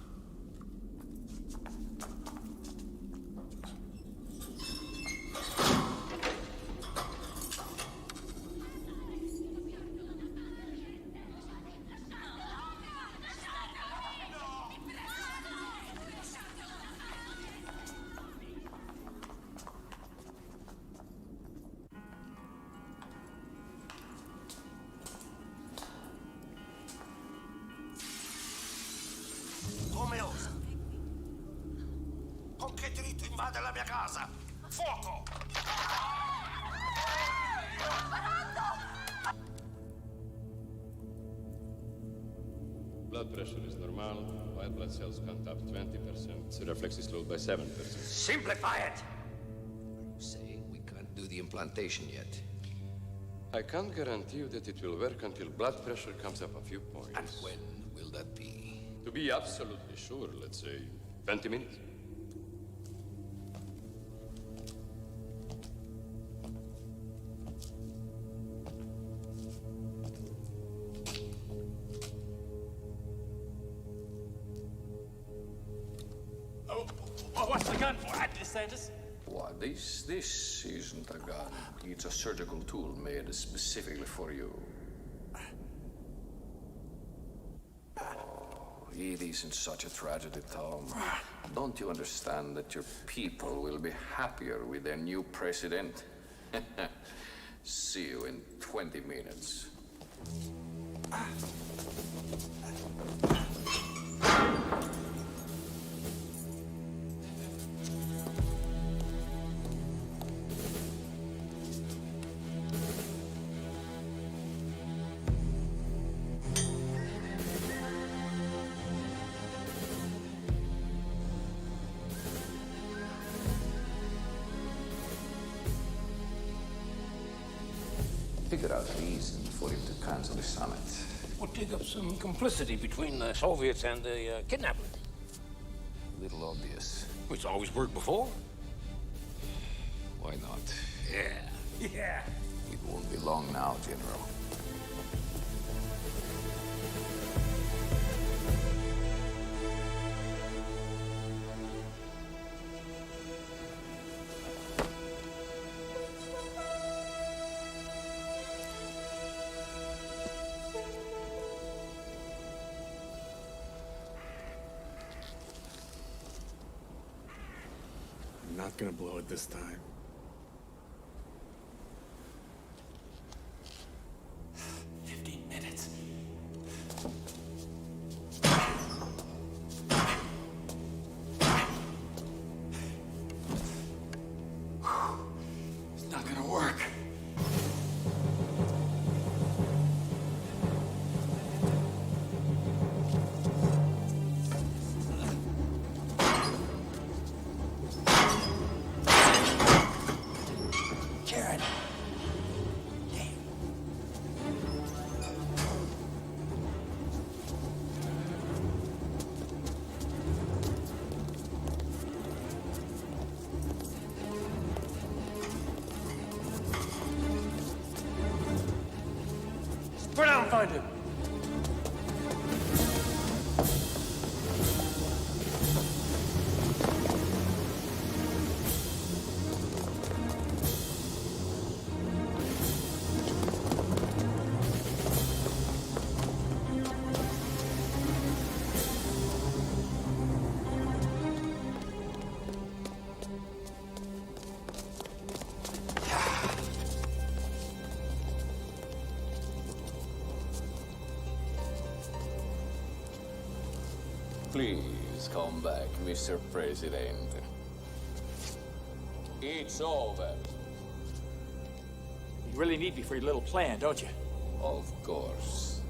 Come osa? Con che diritto invade la mia casa? Fuoco!
Blood pressure is normal. White blood cells count up 20%. The reflex is slowed by 7%.
Simplify it! Are you saying
do the implantation yet.
I can't guarantee you that it will work until blood pressure comes up a few points.
And when will that be?
To be absolutely sure, let's say 20 minutes.
What's the gun for, DeSantis?
Why, this isn't a gun. It's a surgical tool made specifically for you. Oh, it isn't such a tragedy, Tom. Don't you understand that your people will be happier with their new president? See you in 20 minutes. Figure out a reason for him to cancel the summit.
We'll dig up some complicity between the Soviets and the kidnappers.
A little obvious.
It's always worked before.
Why not?
Yeah. Yeah.
It won't be long now, General.
I'm not gonna blow it this time.
It's not gonna work. Karen.
Go down and find him.
Please come back, Mr. President. It's over.
You really need me for your little plan, don't you?
Of course.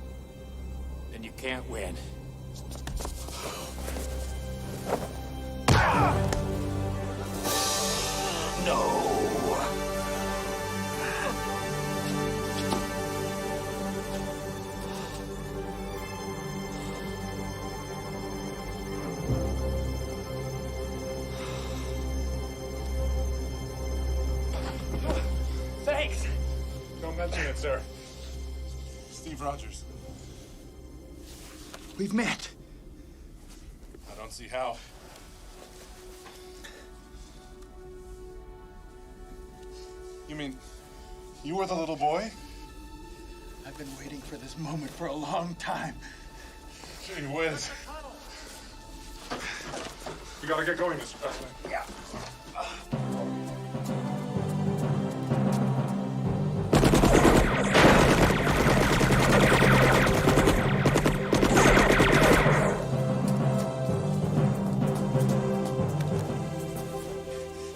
Then you can't win. No. Thanks.
Don't mention it, sir. Steve Rogers.
We've met.
I don't see how. You mean, you were the little boy?
I've been waiting for this moment for a long time.
Gee whiz. We gotta get going, Mr. President.
Yeah.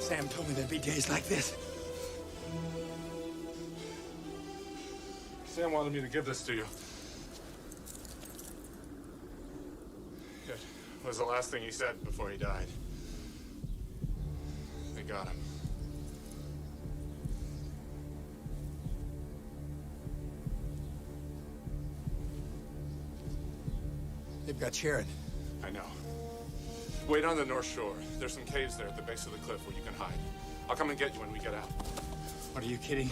Sam told me there'd be days like this.
Sam wanted me to give this to you. It was the last thing he said before he died. They got him.
Got Sharon.
I know. Wait on the North Shore. There's some caves there at the base of the cliff where you can hide. I'll come and get you when we get out.
What, are you kidding?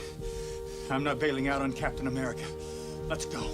I'm not bailing out on Captain America. Let's go.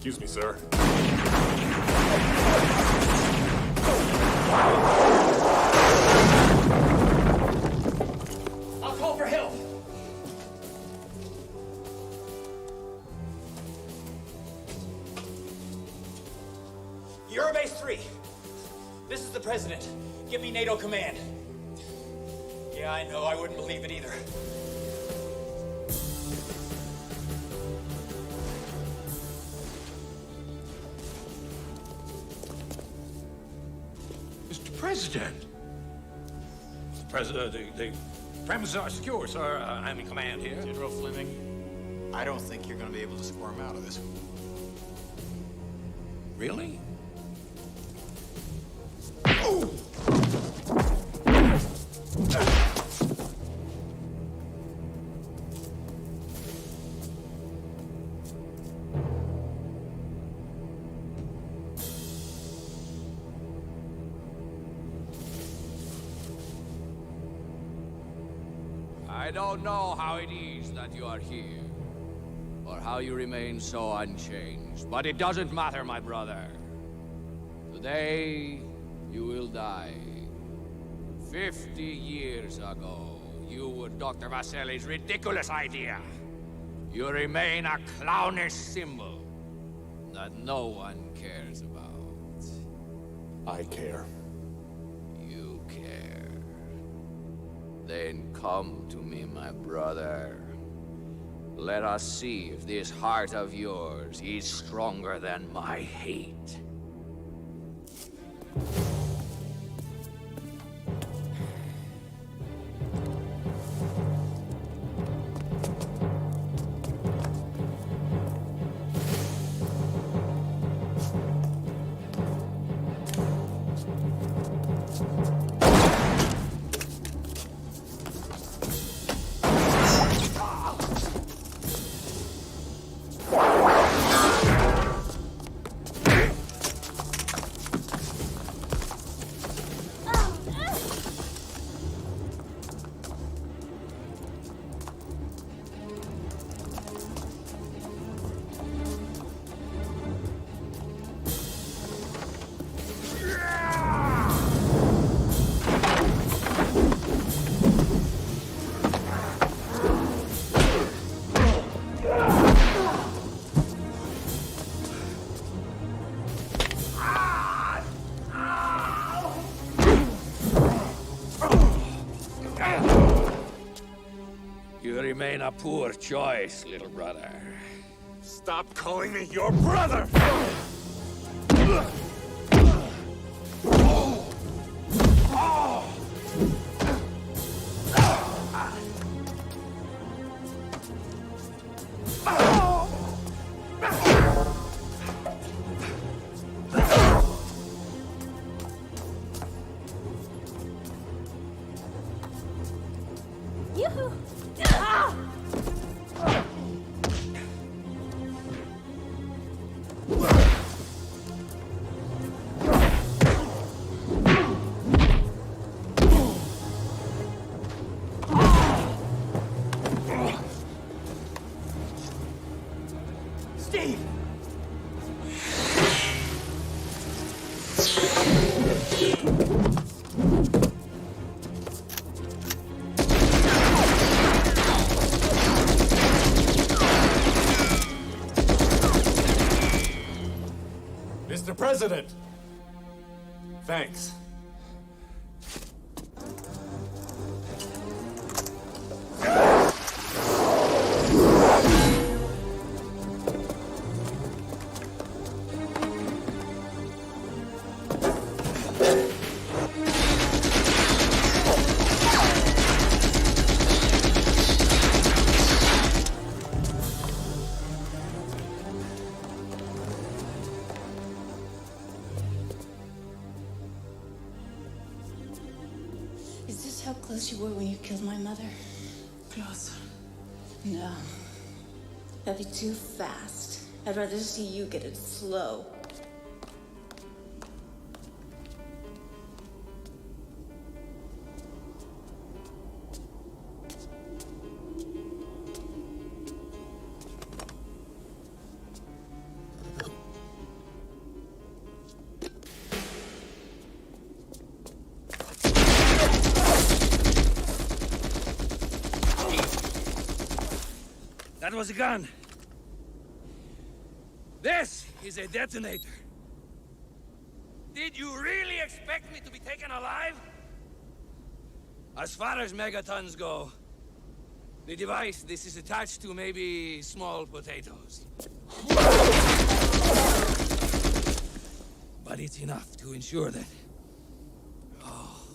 Excuse me, sir.
I'll call for help. Eurobase 3. This is the President. Give me NATO command. Yeah, I know. I wouldn't believe it either.
Mr. President. Mr. President, the premises are secure, sir. I'm in command here.
General Fleming, I don't think you're going to be able to squirm out of this.
Really?
I don't know how it is that you are here, or how you remain so unchanged, but it doesn't matter, my brother. Today, you will die. 50 years ago, you were Dr. Vasili's ridiculous idea. You remain a clownish symbol that no one cares about.
I care.
You care. Then come to me, my brother. Let us see if this heart of yours is stronger than my hate. You remain a poor choice, little brother.
Stop calling me your brother!
Yoo-hoo!
Steve!
Mr. President! Thanks.
Is this how close you were when you killed my mother?
Close.
No. That'd be too fast. I'd rather see you get it slow.
That was a gun. This is a detonator. Did you really expect me to be taken alive? As far as megatons go, the device this is attached to may be small potatoes. But it's enough to ensure that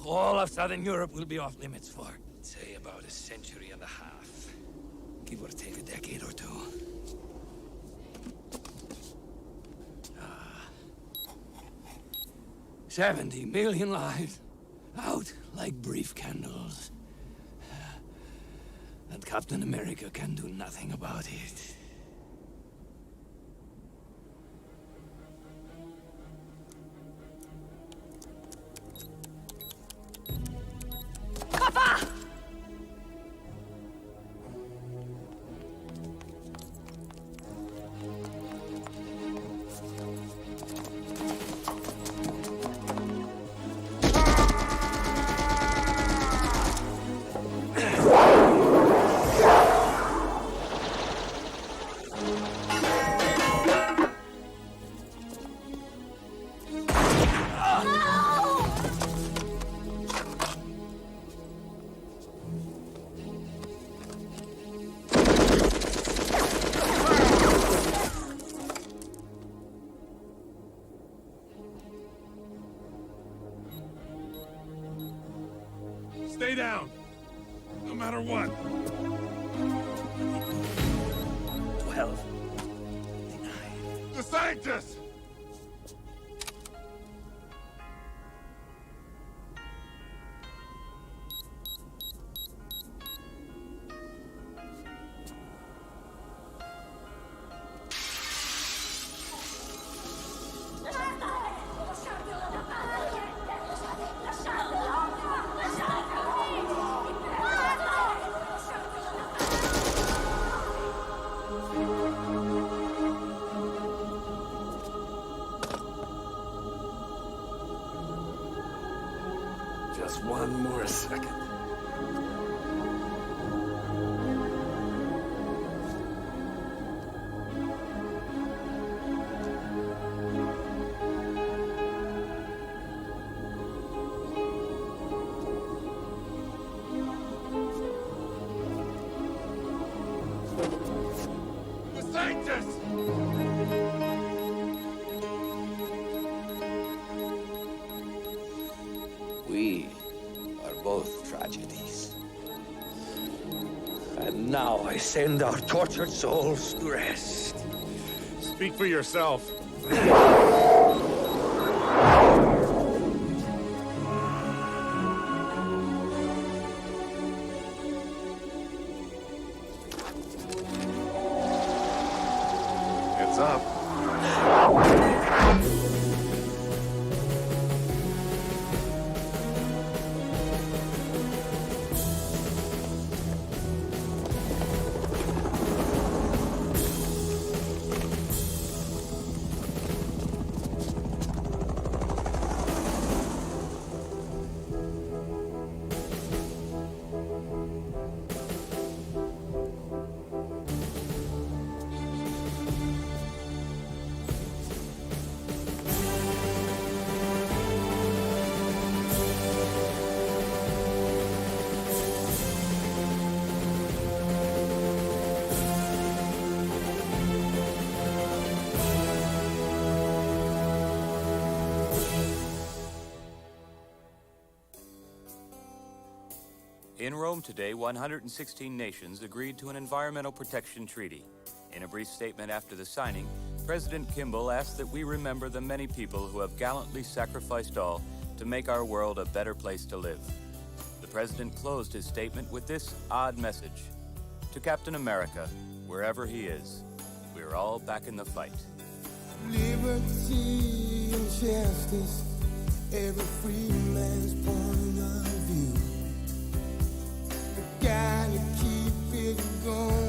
all of Southern Europe will be off limits for, say, about a century and a half. Give or take a decade or two. 70 million lives out like brief candles. And Captain America can do nothing about it.
Papa!
Stay down. No matter what.
12.
The scientists!
Just one more second.
The scientists!
We are both tragedies. And now I send our tortured souls to rest.
Speak for yourself. It's up.
In Rome today, 116 nations agreed to an environmental protection treaty. In a brief statement after the signing, President Kimball asked that we remember the many people who have gallantly sacrificed all to make our world a better place to live. The President closed his statement with this odd message. To Captain America, wherever he is, we're all back in the fight.
Liberty and justice, every free man's point of view. We gotta keep it going.